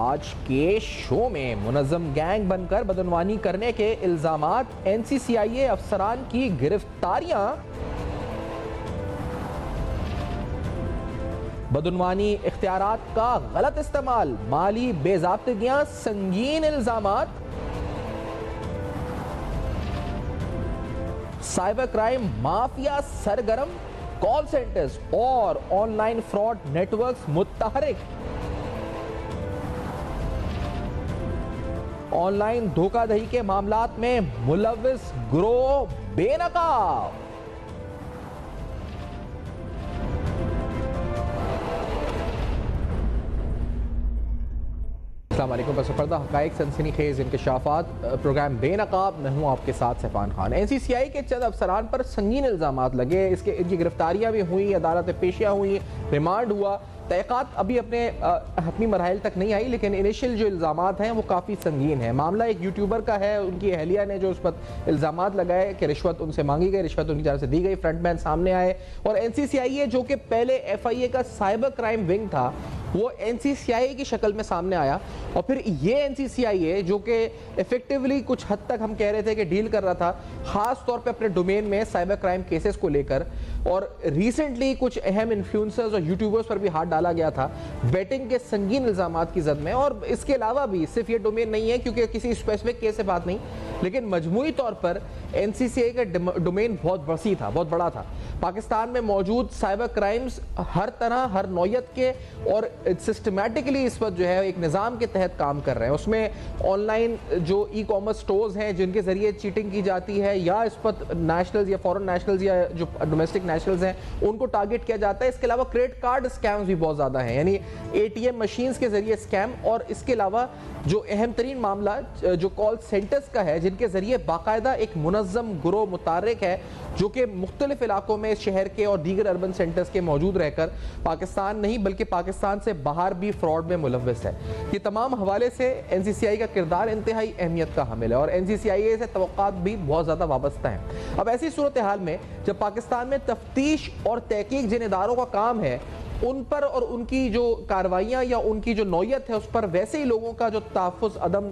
आज के शो में मुनज़्ज़म गैंग बनकर बदनवानी करने के इल्जामात, NCCIA अफसरान की गिरफ्तारियां, बदनवानी इख्तियारात का गलत इस्तेमाल, माली बेज़ाब्तिगियां, संगीन इल्जामात, साइबर क्राइम माफिया सरगर्म, कॉल सेंटर्स और ऑनलाइन फ्रॉड नेटवर्क्स मुतहरिक, ऑनलाइन धोखाधड़ी के मामलात में मुलव्विस गिरोह बेनकाब। अस्सलाम वालेकुम। पर्दा हक़ाइक़ सनसनीखेज़ इंकशाफात प्रोग्राम बेनकाब। मैं हूँ आपके साथ सैफान खान। NCCI के चंद अफसरान पर संगीन इल्ज़ामात लगे, इनकी गिरफ्तारियाँ भी हुई, अदालत पेशियाँ हुई, रिमांड हुआ। तहक़ीक़ात अभी अपने हतमी मराहिल तक नहीं आई, लेकिन इनिशियल जो इल्ज़ामात हैं वो काफ़ी संगीन है। मामला एक यूट्यूबर का है, उनकी अहलिया ने जो उस पर इल्ज़ामात लगाए कि रिश्वत उनसे मांगी गई, रिश्वत उनकी तरफ से दी गई, फ्रंटमैन सामने आए। और NCCIA जो कि पहले FIA का साइबर क्राइम विंग था, वो NCCIA की शक्ल में सामने आया। और फिर ये NCCIA जो कि इफेक्टिवली कुछ हद तक हम कह रहे थे कि डील कर रहा था, ख़ास तौर पे अपने डोमेन में साइबर क्राइम केसेस को लेकर। और रिसेंटली कुछ अहम इन्फ्लुएंसर्स और यूट्यूबर्स पर भी हाथ डाला गया था बेटिंग के संगीन इल्ज़ामात की जद में। और इसके अलावा भी सिर्फ ये डोमेन नहीं है, क्योंकि किसी स्पेसिफिक केस से बात नहीं, लेकिन मजमूई तौर पर NCCIA का डोमेन बहुत वसी था, बहुत बड़ा था। पाकिस्तान में मौजूद साइबर क्राइम्स हर तरह, हर नौयत के और सिस्टमैटिकली इस वक्त जो है एक निज़ाम के तहत काम कर रहे हैं। उसमें ऑनलाइन जो ई-कॉमर्स स्टोर्स हैं जिनके ज़रिए चीटिंग की जाती है, या इस वक्त नेशनल्स या फॉरेन नेशनल्स या जो डोमेस्टिक नेशनल्स हैं उनको टारगेट किया जाता है। इसके अलावा क्रेडिट कार्ड स्कैम्स भी बहुत ज़्यादा हैं, यानी ATM मशीन्स के ज़रिए स्कैम। और इसके अलावा जो अहम तरीन मामला जो कॉल सेंटर्स का है, जिनके ज़रिए बाकायदा एक मुनज़्ज़म गिरोह मुतारिक है जो कि मुख्तलिफ इलाकों में शहर के और दीगर अर्बन सेंटर्स के मौजूद रहकर पाकिस्तान नहीं बल्कि पाकिस्तान से बाहर भी फ्रॉड में मुलव्विस है। ये तमाम हवाले से NCCI का किरदार इंतहाई अहमियत का हामिल है और NCCIA से तवक्कात भी बहुत ज़्यादा वाबस्ता हैं। अब ऐसी सूरत हाल में जब पाकिस्तान में तफ्तीश और तहकीक जिन इदारों का काम है, उन पर और उनकी जो कार्रवाइयाँ या उनकी जो नौयत है उस पर वैसे ही लोगों का जो तहफ़्फ़ुज़ अदम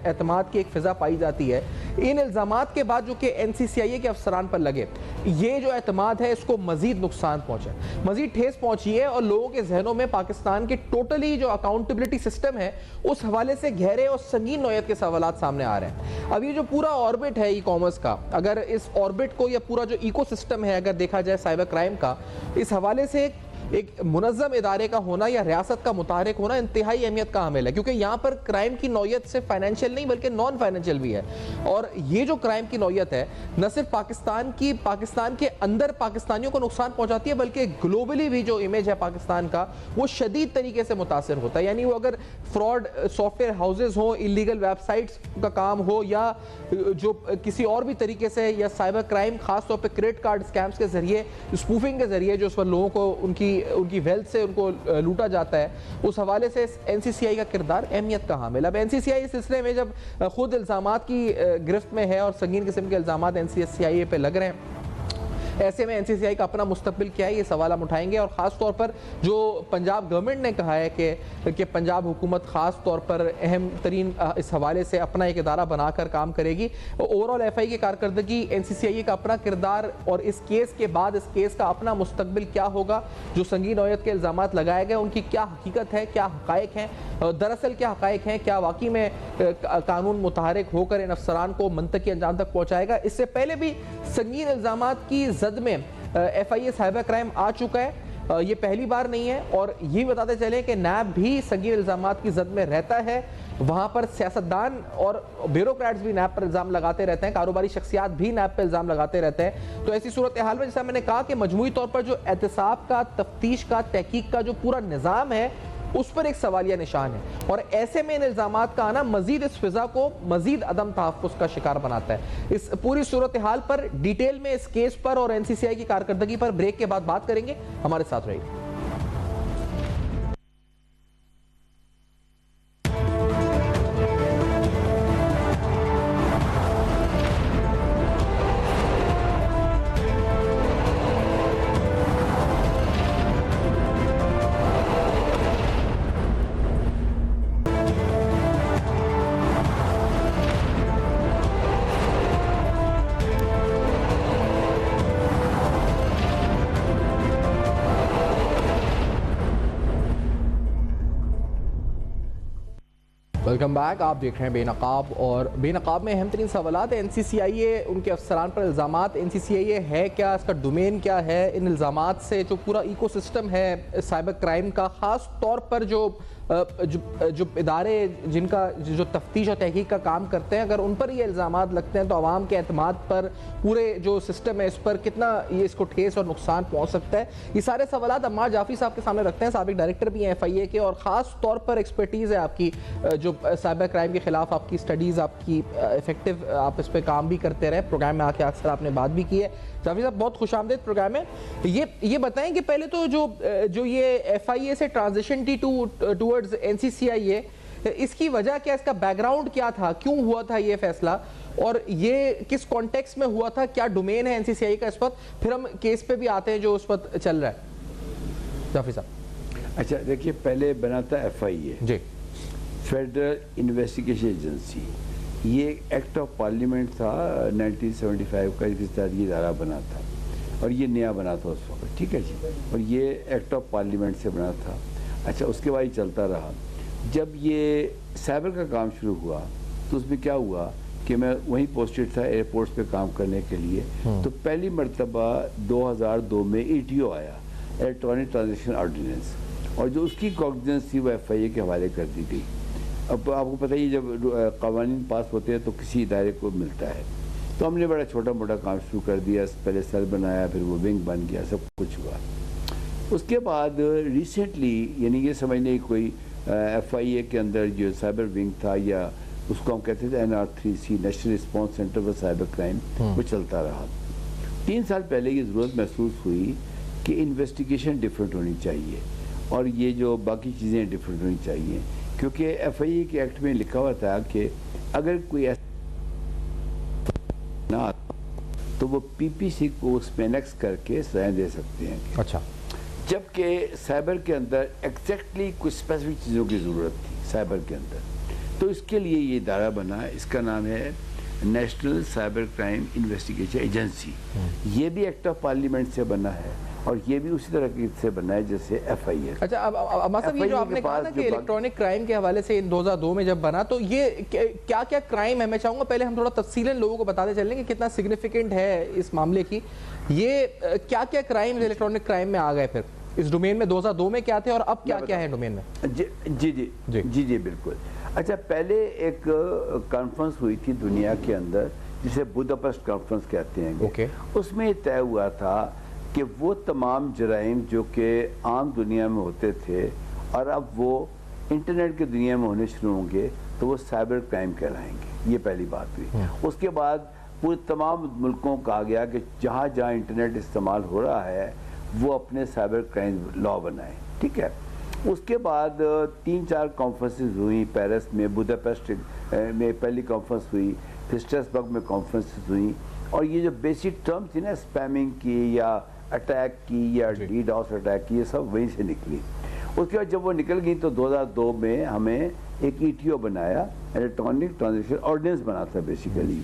एतमाद की एक फ़िज़ा पाई जाती है, इन इल्ज़ामात के बाद जो कि NCCIA के अफसरान पर लगे, ये जो एतमाद है इसको मज़ीद नुकसान पहुँचा, मज़ीद ठेस पहुँची है। और लोगों के जहनों में पाकिस्तान के टोटली जो अकाउंटेबिलिटी सिस्टम है उस हवाले से गहरे और संगीन नौयत के सवालात सामने आ रहे हैं। अब ये जो पूरा ऑर्बिट है ई-कॉमर्स का, अगर इस ऑर्बिट को या पूरा जो इको सिस्टम है अगर देखा जाए साइबर क्राइम का, इस हवाले से एक मुनज़्ज़म इदारे का होना या रियासत का मुतारिक होना इंतहाई अहमियत का हामिल है, क्योंकि यहाँ पर क्राइम की नौयत से फाइनेंशियल नहीं बल्कि नॉन फाइनेंशियल भी है। और ये जो क्राइम की नौयत है न सिर्फ पाकिस्तान के अंदर पाकिस्तानियों को नुकसान पहुँचाती है, बल्कि ग्लोबली भी जो इमेज है पाकिस्तान का वो शदीद तरीके से मुतासर होता है। यानी वो अगर फ्रॉड सॉफ्टवेयर हाउसेज हों, इलीगल वेबसाइट्स का काम हो, या जो किसी और भी तरीके से, या साइबर क्राइम खासतौर पर क्रेडिट कार्ड स्कैम्स के जरिए, स्पूफिंग के जरिए जो उस पर लोगों को उनकी वेल्थ से उनको लूटा जाता है, उस हवाले से NCCI का किरदार अहमियत का हामिल। अब NCCI इस सिलसिले में जब खुद इल्ज़ामात की गिरफ्त में है और संगीन किस्म के इल्ज़ामात NCCI पे लग रहे हैं, ऐसे में NCCI का अपना मुस्तकबिल क्या है, ये सवाल हम उठाएंगे। और ख़ास तौर पर जो पंजाब गवर्नमेंट ने कहा है कि पंजाब हुकूमत ख़ास तौर पर अहम तरीन इस हवाले से अपना एक इदारा बनाकर काम करेगी। ओवरऑल FI की कारकर्दगी, NCCI का अपना किरदार और इस केस के बाद इस केस का अपना मुस्तकबिल क्या होगा, जो संगीन नौयत के इल्ज़ामात लगाए गए उनकी क्या हकीकत है, क्या हक़ाइक़ हैं, दरअसल क्या हक़ाइक़ हैं, क्या वाकई में कानून मुतहरिक होकर इन अफसरान को मंतकी अंजाम तक पहुँचाएगा। इससे पहले भी संगीन इल्ज़ामात की जद में FIA साइबर क्राइम आ चुका है, ये पहली बार नहीं है। और ये बताते चले कि नैब भी संगीन इल्ज़ामात की जद में रहता है, वहाँ पर सियासतदान और ब्यूरोक्रेट्स भी नैब पर इल्ज़ाम लगाते रहते हैं, कारोबारी शख्सियात भी नैब पर इल्ज़ाम लगाते रहते हैं। तो ऐसी सूरत हाल में जैसा मैंने कहा कि मजमूई तौर पर जो एहतसाब का, तफ्तीश का, तहकीक का जो पूरा निज़ाम है उस पर एक सवालिया निशान है। और ऐसे में इन इल्ज़ामात का आना मजीद इस फिजा को मजीद अदम तहफ़्फ़ुज़ का शिकार बनाता है। इस पूरी सूरत हाल पर डिटेल में, इस केस पर और NCCI की कारकर्दगी पर ब्रेक के बाद बात करेंगे। हमारे साथ रहिए। Welcome back. आप देख रहे हैं बेनकाब, और बेनकाब में अहम तरीन सवालात है NCCIA, उनके अफसरान पर इल्ज़ामात। NCCIA है क्या, इसका डोमेन क्या है, इन इल्ज़ामात से जो पूरा इकोसिस्टम है साइबर क्राइम का, ख़ास तौर पर जो इदारे जिनका जो तफ्तीश और तहकीक का काम करते हैं, अगर उन पर ये इल्ज़ामात लगते हैं तो आवाम के एतमाद पर, पूरे जो सिस्टम है इस पर कितना ये इसको ठेस और नुकसान पहुँच सकता है। ये सारे सवालात अम्मार जाफरी साहब के सामने रखते हैं। साबिक डायरेक्टर भी हैं FIA के, और ख़ास तौर पर एक्सपर्टीज़ है आपकी जो साइबर क्राइम के ख़िलाफ़ आपकी स्टडीज़, आपकी इफेक्टिव, आप इस पर काम भी करते रहे, प्रोग्राम में आके अक्सर आपने बात भी की है। जाफरी साहब, बहुत खुशामदीद प्रोग्राम है। ये बताएं कि पहले तो जो ये FIA से ट्रांजिशन थी टूवर्ड्स NCCIA, इसकी वजह क्या, इसका बैकग्राउंड क्या था, क्यों हुआ था ये फैसला, और ये किस कॉन्टेक्स्ट में हुआ था, क्या डोमेन है NCCIA का इस वक्त, फिर हम केस पे भी आते हैं जो उस वक्त चल रहा है। जाफरी साहब, अच्छा देखिए, पहले बना था FIA जी, फेडरल इन्वेस्टिगेशन एजेंसी। ये एक्ट ऑफ पार्लियामेंट था 1975 का, जिसके तहत ये इदारा बना था, और ये नया बना था उस वक्त, ठीक है जी, और ये एक्ट ऑफ पार्लियामेंट से बना था। अच्छा, उसके बाद ये चलता रहा। जब ये साइबर का काम शुरू हुआ तो उसमें क्या हुआ कि मैं वहीं पोस्टेड था एयरपोर्ट्स पे काम करने के लिए। तो पहली मरतबा 2002 में ETO आया, इलेक्ट्रॉनिक ट्रांजेक्शन ऑर्डिनेंस, और जो उसकी कॉग्निजेंस थी वो FIA के हवाले कर दी गई। अब आपको पता ही, जब कवानीन पास होते हैं तो किसी इदारे को मिलता है, तो हमने बड़ा छोटा मोटा काम शुरू कर दिया। पहले सेल बनाया, फिर वो विंग बन गया, सब कुछ हुआ। उसके बाद रिसेंटली, यानी ये समझने की कोई FIA के अंदर जो साइबर विंग था, या उसको हम कहते थे NR3C, national response centre for cyber crime, वो चलता रहा। 3 साल पहले ये ज़रूरत महसूस हुई कि इन्वेस्टिगेशन डिफरेंट होनी चाहिए, और ये जो बाकी चीज़ें डिफरेंट होनी चाहिए, क्योंकि FIA के एक्ट में लिखा हुआ था कि अगर कोई ऐसा ना तो वो PPC को उसमें एनेक्स करके सजाएं दे सकते हैं। अच्छा, जबकि साइबर के अंदर एग्जैक्टली कुछ स्पेसिफिक चीज़ों की ज़रूरत थी साइबर के अंदर, तो इसके लिए ये इदारा बना। इसका नाम है national cyber crime investigation agency. ये भी एक्ट ऑफ पार्लियामेंट से बना है, और ये भी उसी तरह से बना है जैसे FIA। अच्छा, अब मतलब ये जो आपने कहा ना कि इलेक्ट्रॉनिक क्राइम के हवाले से 2002 में जब बना, तो ये क्या क्या क्राइम है, मैं चाहूँगा पहले हम थोड़ा तफसीलन लोगों को बताते चलें कि कितना सिग्निफिकेंट है इस मामले की। ये क्या क्या क्राइम इलेक्ट्रॉनिक क्राइम में आ गए फिर इस डोमेन में, 2002 में क्या थे और अब क्या क्या है डोमेन में? जी जी जी जी जी, जी बिल्कुल। अच्छा, पहले एक कॉन्फ्रेंस हुई थी दुनिया के अंदर, जिसे बुदापेस्ट कॉन्फ्रेंस कहते हैं। ओके। उसमें तय हुआ था कि वो तमाम जराइम जो कि आम दुनिया में होते थे और अब वो इंटरनेट की दुनिया में होने शुरू होंगे, तो वो साइबर क्राइम कहलाएंगे। ये पहली बात हुई। उसके बाद पूरे तमाम मुल्कों को कहा गया कि जहाँ जहाँ इंटरनेट इस्तेमाल हो रहा है वो अपने साइबर क्राइम लॉ बनाएं, ठीक है। उसके बाद 3-4 कॉन्फ्रेंसेस हुई पेरिस में, बुदापेस्ट में पहली कॉन्फ्रेंस हुई, फिर स्ट्रासबर्ग में कॉन्फ्रेंसेस हुई, और ये जो बेसिक टर्म थी ना, स्पैमिंग की या अटैक की या DDoS अटैक की, ये सब वहीं से निकली। उसके बाद जब वो निकल गई तो 2002 में हमें एक ETO बनाया, इलेक्ट्रॉनिक ट्रांजेक्शन ऑर्डिनेंस बना था बेसिकली।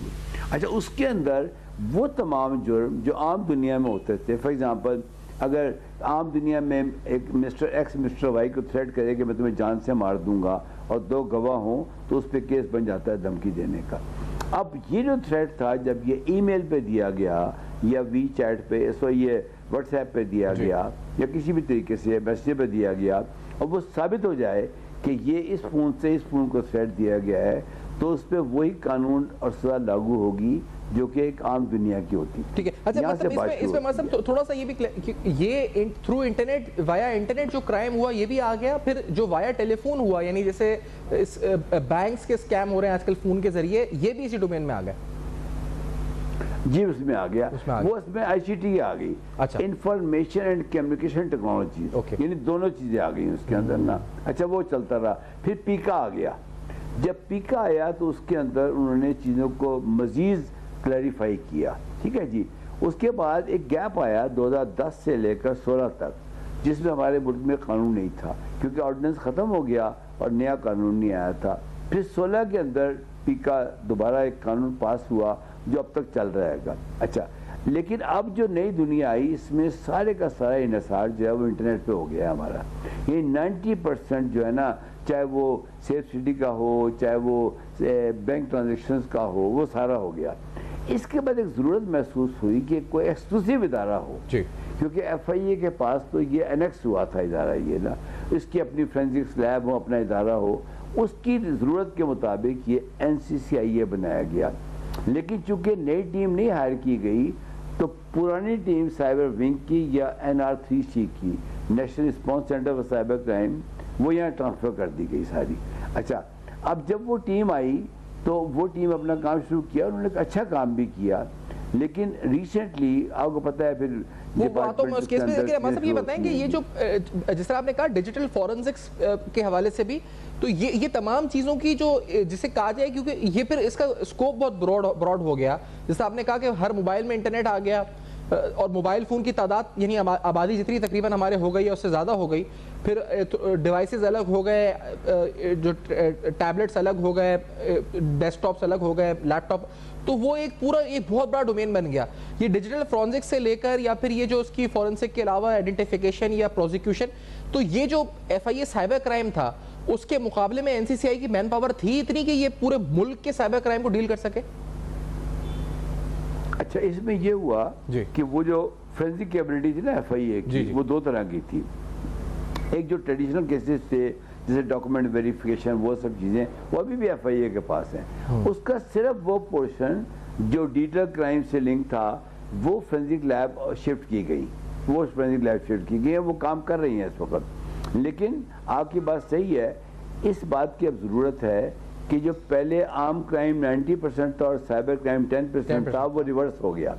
अच्छा, उसके अंदर वो तमाम जुर्म जो आम दुनिया में होते थे, फॉर एग्जांपल अगर आम दुनिया में एक मिस्टर X मिस्टर Y को थ्रेट करे कि मैं तुम्हें जान से मार दूंगा और 2 गवाह हों, तो उस पर केस बन जाता है धमकी देने का। अब ये जो थ्रेट था, जब ये ईमेल पे दिया गया या WeChat पे, सो ये WhatsApp पे दिया गया या किसी भी तरीके से मैसेज पे दिया गया, और वो साबित हो जाए कि ये इस फ़ोन से इस फ़ोन को थ्रेट दिया गया है, तो उस पर वही कानून और सजा लागू होगी जो कि एक आम दुनिया की होती। ठीक है। अच्छा, मतलब इसमें मतलब थोड़ा सा ये भी, ये थ्रू इंटरनेट, वाया इंटरनेट जो क्राइम हुआ ये भी आ गया, फिर जो वाया टेलीफोन हुआ, यानी जैसे इस बैंक्स के स्कैम हो रहे हैं आजकल फोन के जरिए, ये भी इसी डोमेन में आ गया। जी, उसमें आ गया। वो उसमें ICT आ गई। अच्छा, इंफॉर्मेशन एंड कम्युनिकेशन टेक्नोलॉजी, यानी दोनों चीजें आ गई उसके अंदर ना। अच्छा, वो चलता रहा। फिर पीका आ गया। जब पीका आया तो उसके अंदर उन्होंने चीज़ों को मजीद क्लैरिफाई किया, ठीक है जी। उसके बाद एक गैप आया 2010 से लेकर 16 तक, जिसमें हमारे मुल्क में कानून नहीं था, क्योंकि ऑर्डिनेंस ख़त्म हो गया और नया कानून नहीं आया था। फिर 16 के अंदर पीका दोबारा एक कानून पास हुआ जो अब तक चल रहेगा। अच्छा, लेकिन अब जो नई दुनिया आई इसमें सारे का सारा इन्हिसार जो है वो इंटरनेट पे हो गया है हमारा। ये 90% जो है ना, चाहे वो सेफ सिटी का हो, चाहे वो बैंक ट्रांजेक्शन्स का हो, वो सारा हो गया। इसके बाद एक ज़रूरत महसूस हुई कि कोई एक्सक्लूसिव इदारा हो जी। क्योंकि FIA के पास तो ये एनेक्स हुआ था इदारा, ये ना इसकी अपनी फोरेंसिक्स लैब हो, अपना इदारा हो, उसकी ज़रूरत के मुताबिक ये NCCIA बनाया गया। लेकिन चूंकि नई टीम नहीं हायर की गई तो पुरानी टीम साइबर विंग की या NR3C की, national response centre for cyber crime, वो यहाँ ट्रांसफ़र कर दी गई सारी। अच्छा, अब जब वो टीम आई तो वो टीम अपना काम शुरू किया, उन्होंने अच्छा काम भी किया। लेकिन रिसेंटली आपको पता है फिर वो बातों में उस केस में देखिए मतलब ये बताएंगे ये जो जिस तरह आपने कहा डिजिटल फॉरेंसिक्स के हवाले से भी, तो ये तमाम चीज़ों की जो जिसे कहा जाए, क्योंकि ये फिर इसका स्कोप बहुत ब्रॉड हो गया। जैसे आपने कहा कि हर मोबाइल में इंटरनेट आ गया और मोबाइल फ़ोन की तादाद यानी आबादी जितनी तकरीबन हमारे हो गई है उससे ज़्यादा हो गई। फिर डिवाइसेस अलग हो गए, जो टैबलेट्स अलग हो गए, डेस्कटॉप्स अलग हो गए, लैपटॉप, तो वो एक पूरा एक बहुत बड़ा डोमेन बन गया। ये डिजिटल फॉरेंसिक्स से लेकर या फिर ये जो उसकी फॉरेंसिक के अलावा आइडेंटिफिकेशन या प्रोसिक्यूशन, तो ये जो FIA साइबर क्राइम था उसके मुकाबले में NCCI की मैन पावर थी इतनी कि ये पूरे मुल्क के साइबर क्राइम को डील कर सके। अच्छा, इसमें ये हुआ कि वो जो फोरेंसिक कैपेबिलिटी थी ना FIA की, वो दो तरह की थी। एक जो ट्रेडिशनल केसेस थे जैसे डॉक्यूमेंट वेरिफिकेशन, वो सब चीज़ें वो अभी भी FIA के पास हैं। उसका सिर्फ वो पोर्शन जो डिजिटल क्राइम से लिंक था वो फोरेंसिक लैब शिफ्ट की गई, वो फोरेंसिक लैब शिफ्ट की गई है, वो काम कर रही हैं इस वक्त। लेकिन आपकी बात सही है, इस बात की अब ज़रूरत है कि जो पहले आम क्राइम 90% था और साइबर क्राइम 10% था, वो रिवर्स हो गया।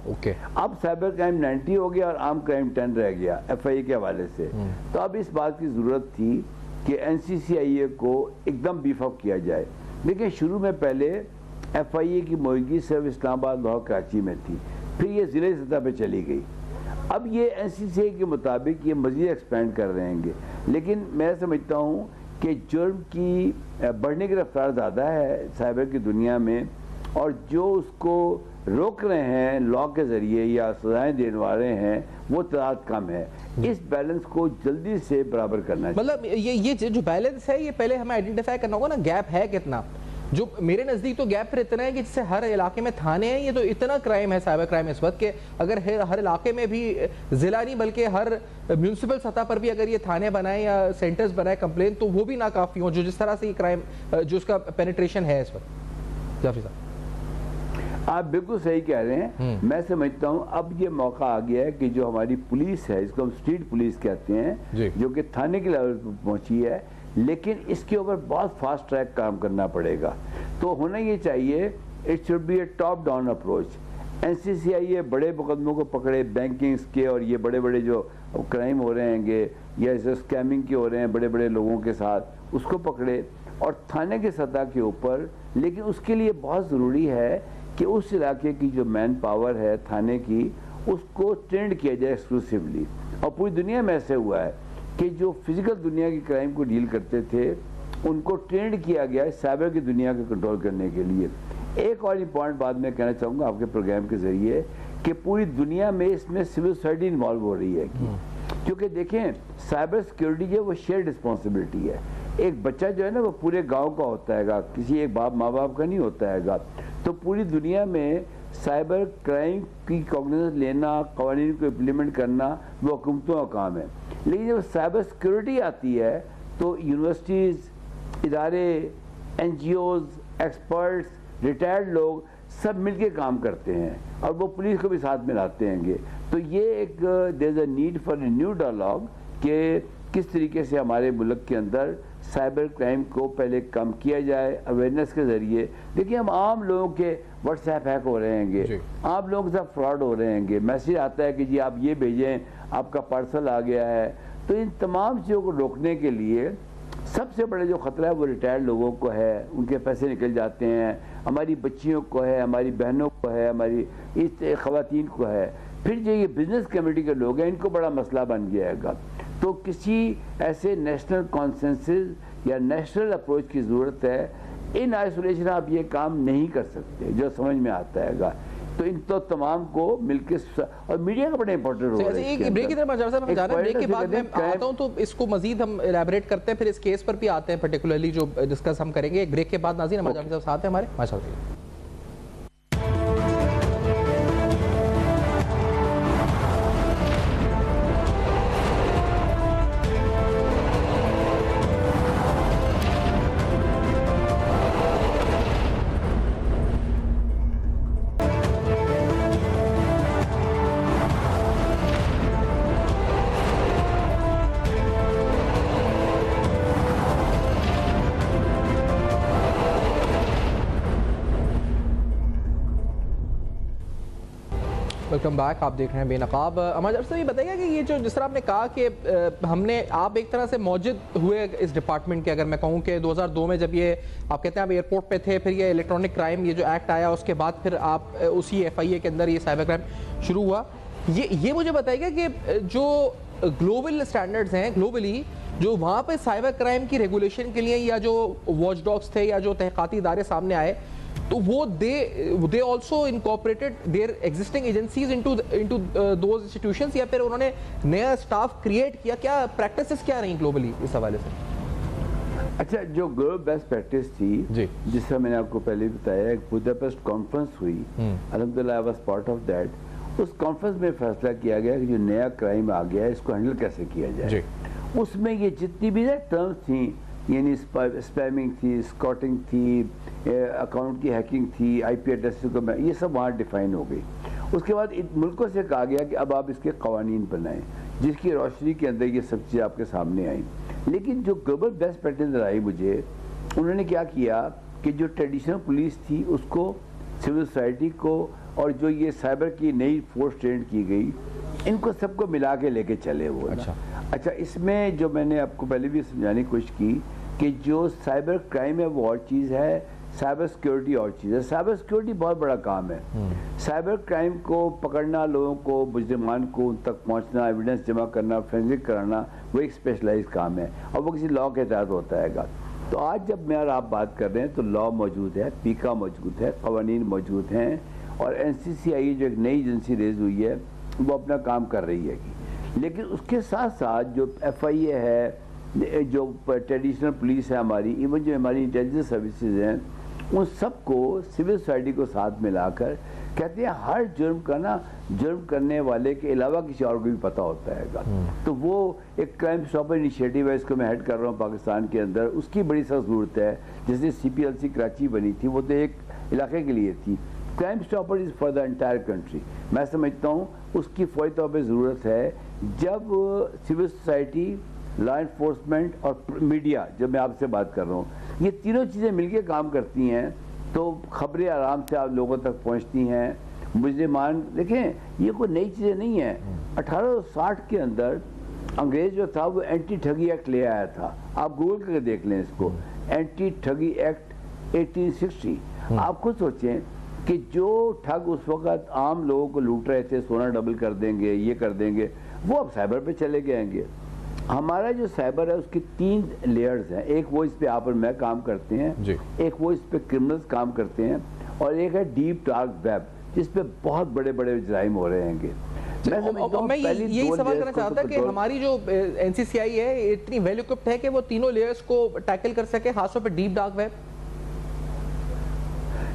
अब साइबर क्राइम 90 हो गया और आम क्राइम 10 रह गया FIA के हवाले से। तो अब इस बात की ज़रूरत थी कि NCCIA को एकदम बीफ अप किया जाए। लेकिन शुरू में पहले FIA की मौजूदगी सिर्फ इस्लामाबाद, लाहौर, कराची में थी, फिर ये ज़िले सतह पे चली गई। अब ये NCCIA के मुताबिक ये मज़ीद एक्सपेंड कर रहे हैं। लेकिन मैं समझता हूँ कि जुर्म की बढ़ने की रफ्तार ज़्यादा है साइबर की दुनिया में, और जो उसको रोक रहे हैं लॉ के ज़रिए या सजाएं देने वाले हैं वो तादाद कम है। इस बैलेंस को जल्दी से बराबर करना चाहिए। मतलब ये जो बैलेंस है ये पहले हमें आइडेंटिफाई करना होगा ना, गैप है कितना। जो मेरे नज़दीक तो गैप फिर इतना है कि जैसे हर इलाके में थाने हैं, ये तो इतना क्राइम है साइबर क्राइम इस वक्त के अगर हर इलाके में भी ज़िला नहीं बल्कि हर म्यूनसिपल सतह पर भी अगर ये थाने बनाए या सेंटर्स बनाए कंप्लेन, तो वो भी नाकाफ़ी हो जो जिस तरह से ये क्राइम जो उसका पेनिट्रेशन है इस वक्त। जाफरी साहब आप बिल्कुल सही कह रहे हैं। मैं समझता हूँ अब ये मौका आ गया है कि जो हमारी पुलिस है, इसको हम स्ट्रीट पुलिस कहते हैं, जो कि थाने के लेवल पर पहुँची है, लेकिन इसके ऊपर बहुत फास्ट ट्रैक काम करना पड़ेगा। तो होना ये चाहिए, it should be A top down approach. NCCIA बड़े मुकदमों को पकड़े, बैंकिंग्स के और ये बड़े बड़े जो क्राइम हो रहे हैं या ऐसे स्कैमिंग के हो रहे हैं बड़े बड़े लोगों के साथ, उसको पकड़े और थाने के सतह के ऊपर। लेकिन उसके लिए बहुत ज़रूरी है कि उस इलाके की जो मैन पावर है थाने की, उसको ट्रेंड किया जाए एक्सक्लूसिवली। और पूरी दुनिया में ऐसे हुआ है कि जो फिजिकल दुनिया की क्राइम को डील करते थे उनको ट्रेंड किया गया है साइबर की दुनिया को कंट्रोल करने के लिए। एक और इम्पॉर्टेंट बात मैं कहना चाहूँगा आपके प्रोग्राम के ज़रिए कि पूरी दुनिया में इसमें सिविल सोसाइटी इन्वॉल्व हो रही है क्योंकि देखें साइबर सिक्योरिटी जो वो शेयर रिस्पॉन्सिबिलिटी है। एक बच्चा जो है ना वो पूरे गांव का होता है, किसी एक माँ बाप का नहीं होता है। तो पूरी दुनिया में साइबर क्राइम की कॉग्निजेंस लेना, कवानीन को इम्प्लीमेंट करना वो हुकूमतों का काम है। लेकिन जब साइबर सिक्योरिटी आती है तो यूनिवर्सिटीज़, इदारे, NGOs, एक्सपर्ट्स, रिटायर्ड लोग सब मिलके काम करते हैं और वो पुलिस को भी साथ में लाते हैं। तो ये एक there is a need for a new dialogue कि किस तरीके से हमारे मुल्क के अंदर साइबर क्राइम को पहले कम किया जाए अवेयरनेस के ज़रिए। देखिए हम आम लोगों के व्हाट्सएप हैक हो रहे हैं, आम लोगों के साथ फ्रॉड हो रहे हैं, मैसेज आता है कि जी आप ये भेजें, आपका पार्सल आ गया है। तो इन तमाम चीज़ों को रोकने के लिए सबसे बड़े जो ख़तरा है वो रिटायर्ड लोगों को है, उनके पैसे निकल जाते हैं, हमारी बच्चियों को है, हमारी बहनों को है, हमारी इस ख़वातीन को है। फिर जो ये बिज़नेस कम्युनिटी के लोग हैं इनको बड़ा मसला बन गया है। तो किसी ऐसे नेशनल कॉन्सेंसस या नेशनल अप्रोच की ज़रूरत है। इन आइसोलेशन आप ये काम नहीं कर सकते जो समझ में आता है। तो इन तो तमाम को मिलकर, और मीडिया का बड़ा इंपॉर्टेंट रोल है। एक ब्रेक की तरफ ब्रेक के बाद मैं आता हूं, तो इसको मजीद हम इलैबोरेट करते हैं, फिर इस केस पर भी आते हैं पर्टिकुलरली जो डिस्कस हम करेंगे एक ब्रेक के बाद। नाज़रीन हमारे जामिल साहब साथ हैं हमारे, माशाअल्लाह। वेलकम बैक, आप देख रहे हैं बेनकाब। अमर साहब ये बताइएगा कि ये जो जिस तरह आपने कहा कि हमने आप एक तरह से मौजूद हुए इस डिपार्टमेंट के, अगर मैं कहूँ कि 2002 में जब ये आप कहते हैं आप एयरपोर्ट पे थे, फिर ये इलेक्ट्रॉनिक क्राइम ये जो एक्ट आया, उसके बाद फिर आप उसी FIA के अंदर ये साइबर क्राइम शुरू हुआ। ये मुझे बताइएगा कि जो ग्लोबल स्टैंडर्ड्स हैं ग्लोबली, जो वहाँ पर साइबर क्राइम की रेगुलेशन के लिए या जो वॉच डॉग्स थे या जो तहक़ीक़ाती इदारे सामने आए, तो वो they also incorporated their existing agencies into those institutions, या फिर उन्होंने नया स्टाफ क्रिएट किया? क्या प्रैक्टिसेस क्या रही ग्लोबली इस हवाले से? अच्छा, जो ग्लोबल बेस्ट प्रैक्टिस थी, जिसका मैंने आपको पहले बताया, एक बुदापेस्ट कॉन्फ्रेंस हुई, अल्हम्दुलिल्लाह I was part of that. उस कॉन्फ्रेंस में फैसला किया गया कि जो नया क्राइम आ गया है इसको हैंडल कैसे किया जाए। उसमें ये जितनी भी टर्म्स थी, यानी स्पैमिंग थी, स्कॉटिंग थी, अकाउंट की हैकिंग थी, IP एड्रेस को, ये सब वहाँ डिफाइन हो गई। उसके बाद मुल्कों से कहा गया कि अब आप इसके कवानीन बनाएं, जिसकी रोशनी के अंदर ये सब चीज़ें आपके सामने आई। लेकिन जो ग्लोबल बेस्ट प्रैक्टिस आई मुझे, उन्होंने क्या किया कि जो ट्रेडिशनल पुलिस थी उसको, सिविल सोसाइटी को, और जो ये साइबर की नई फोर्स ट्रेंड की गई, इनको सबको मिला के लेके चले वो। अच्छा, इसमें जो मैंने आपको पहले भी समझाने की कोशिश की कि जो साइबर क्राइम है वो और चीज़ है, साइबर सिक्योरिटी और चीज़ है। साइबर सिक्योरिटी बहुत बड़ा काम है। साइबर क्राइम को पकड़ना, लोगों को, मुजरिमान को उन तक पहुंचना, एविडेंस जमा करना, फोरेंसिक कराना, वो एक स्पेशलाइज्ड काम है और वो किसी लॉ के तहत होता है। तो आज जब मैं और आप बात कर रहे हैं तो लॉ मौजूद है, पीका मौजूद है, कवानीन मौजूद हैं, और NCCI जो एक नई एजेंसी रेज हुई है वो अपना काम कर रही है। लेकिन उसके साथ साथ जो FIA है, जो ट्रेडिशनल पुलिस है हमारी, इवन जो हमारी इंटेलिजेंस सर्विसेज हैं, उन सबको सिविल सोसाइटी को साथ मिलाकर कहते हैं हर जुर्म का ना, जुर्म करने वाले के अलावा किसी और को भी पता होता है। तो वो एक क्राइम स्टॉपर इनिशिएटिव है, इसको मैं हेड कर रहा हूँ पाकिस्तान के अंदर। उसकी बड़ी सख्त ज़रूरत है। जैसे CPLC कराची बनी थी, वो तो एक इलाके के लिए थी। Crime stopper is for the entire country. मैं समझता हूँ उसकी फौरी तौर पर ज़रूरत है। जब सिविल सोसाइटी, लॉ इन्फोर्समेंट और मीडिया, जब मैं आपसे बात कर रहा हूँ, ये तीनों चीज़ें मिलकर काम करती हैं तो खबरें आराम से आप लोगों तक पहुँचती हैं। मुजरिमान, देखें ये कोई नई चीज़ें नहीं है। 1860 के अंदर अंग्रेज जो था वो एंटी ठगी एक्ट ले आया था। आप गूगल करके देख लें इसको, एंटी ठगी एक्ट 1860। आप खुद सोचें कि जो ठग उस वक्त आम लोगों को लूट रहे थे, सोना डबल कर देंगे, ये कर देंगे, वो अब साइबर पे चले गएंगे। हमारा जो साइबर है उसकी 3 लेयर्स हैं। एक वो इस पे आप और मैं काम करते हैं, एक वो इस पे क्रिमिनल्स काम करते हैं, और एक है डीप डार्क वेब, जिस पे बहुत बड़े बड़े जराइम हो रहे हैं। मैं यही सवाल करना चाहता कि हमारी जो NCCI है इतनी वेल इक्विप्ड है कि वो तीनों लेयर्स को टैकल कर सके, खासतौर पर डीप डार्क वेब?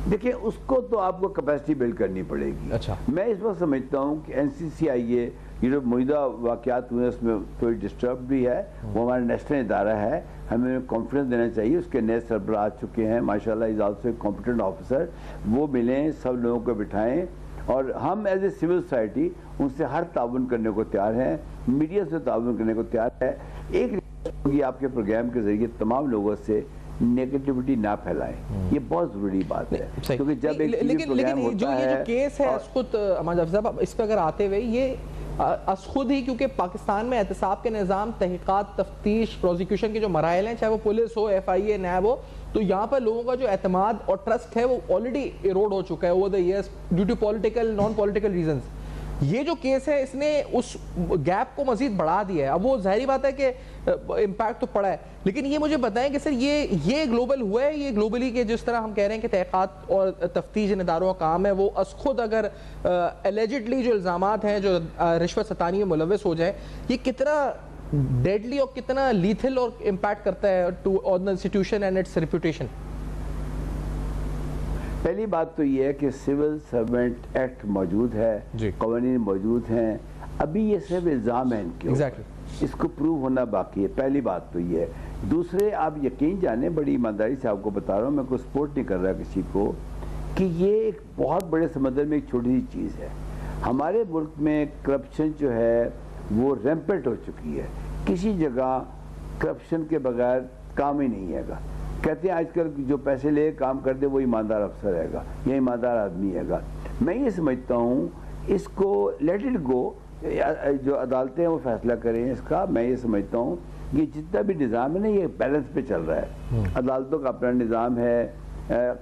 देखिए, उसको तो आपको कैपेसिटी बिल्ड करनी पड़ेगी। अच्छा, मैं इस वक्त समझता हूँ कि NCCI ये जो मुहिदा वाक़यात हुए उसमें थोड़ी डिस्टर्ब भी है। वो हमारा नेशनल इदारा है, हमें कॉन्फिडेंस देना चाहिए। उसके नए सरबराह आ चुके हैं, माशाल्लाह इज़ आल्सो कॉम्पिटेंट ऑफिसर। वो मिलें, सब लोगों को बिठाएं, और हम एज ए सिविल सोसाइटी उनसे हर ताउन करने को तैयार हैं, मीडिया से ताउन करने को तैयार है। एक होगी आपके प्रोग्राम के जरिए तमाम लोगों से नेगेटिविटी ना फैलाएं, ये बहुत जरूरी बात है। क्योंकि जब एक लेकिन ये जो केस है असखुद, अहमद साहब इस पर अगर आते हुए, ये असखुद ही, क्योंकि पाकिस्तान में एहतसाब के निज़ाम, तहक़ीक़ात, तफ्तीश, प्रोसिक्यूशन के जो मराइल हैं, चाहे वो पुलिस हो, FIA, नैब हो, तो यहाँ पर लोगों का जो एतमाद और ट्रस्ट है वो ऑलरेडी इरोड हो चुका है over the years due to political, non political reasons. ये जो केस है इसने उस गैप को मजीद बढ़ा दिया है। अब वो जाहिर बात है कि इम्पैक्ट तो पड़ा है, लेकिन ये मुझे बताएं कि सर ये ग्लोबल हुआ है, ये ग्लोबली के जिस तरह हम कह रहे हैं कि तहक़ीक़ात और तफ्तीश इन इदारों का काम है, वो खुद अगर एलिजिडली जो इल्ज़ामात हैं जो रिश्वत सतानी में मुलव्वस हो जाए, ये कितना डेडली और कितना लीथल और इम्पैक्ट करता है too on the institution and its reputation? पहली बात तो ये है कि सिविल सर्वेंट एक्ट मौजूद है, कवानीन मौजूद हैं, अभी ये सिर्फ इल्ज़ाम है इनके ऊपर, इसको प्रूव होना बाकी है। पहली बात तो ये है। दूसरे, आप यकीन जाने, बड़ी ईमानदारी से आपको बता रहा हूँ, मैं कोई सपोर्ट नहीं कर रहा किसी को, कि ये एक बहुत बड़े समंदर में एक छोटी सी चीज़ है। हमारे मुल्क में करप्शन जो है वो रैम्पेंट हो चुकी है, किसी जगह करप्शन के बगैर काम ही नहीं हैगा। कहते हैं आजकल जो पैसे ले काम कर दे वो ईमानदार अफसर हैगा या ईमानदार आदमी हैगा। मैं ये समझता हूँ इसको लेट इट गो, जो अदालतें हैं वो फैसला करें इसका। मैं ये समझता हूँ ये जितना भी निज़ाम है ना, ये बैलेंस पे चल रहा है। अदालतों का अपना निज़ाम है,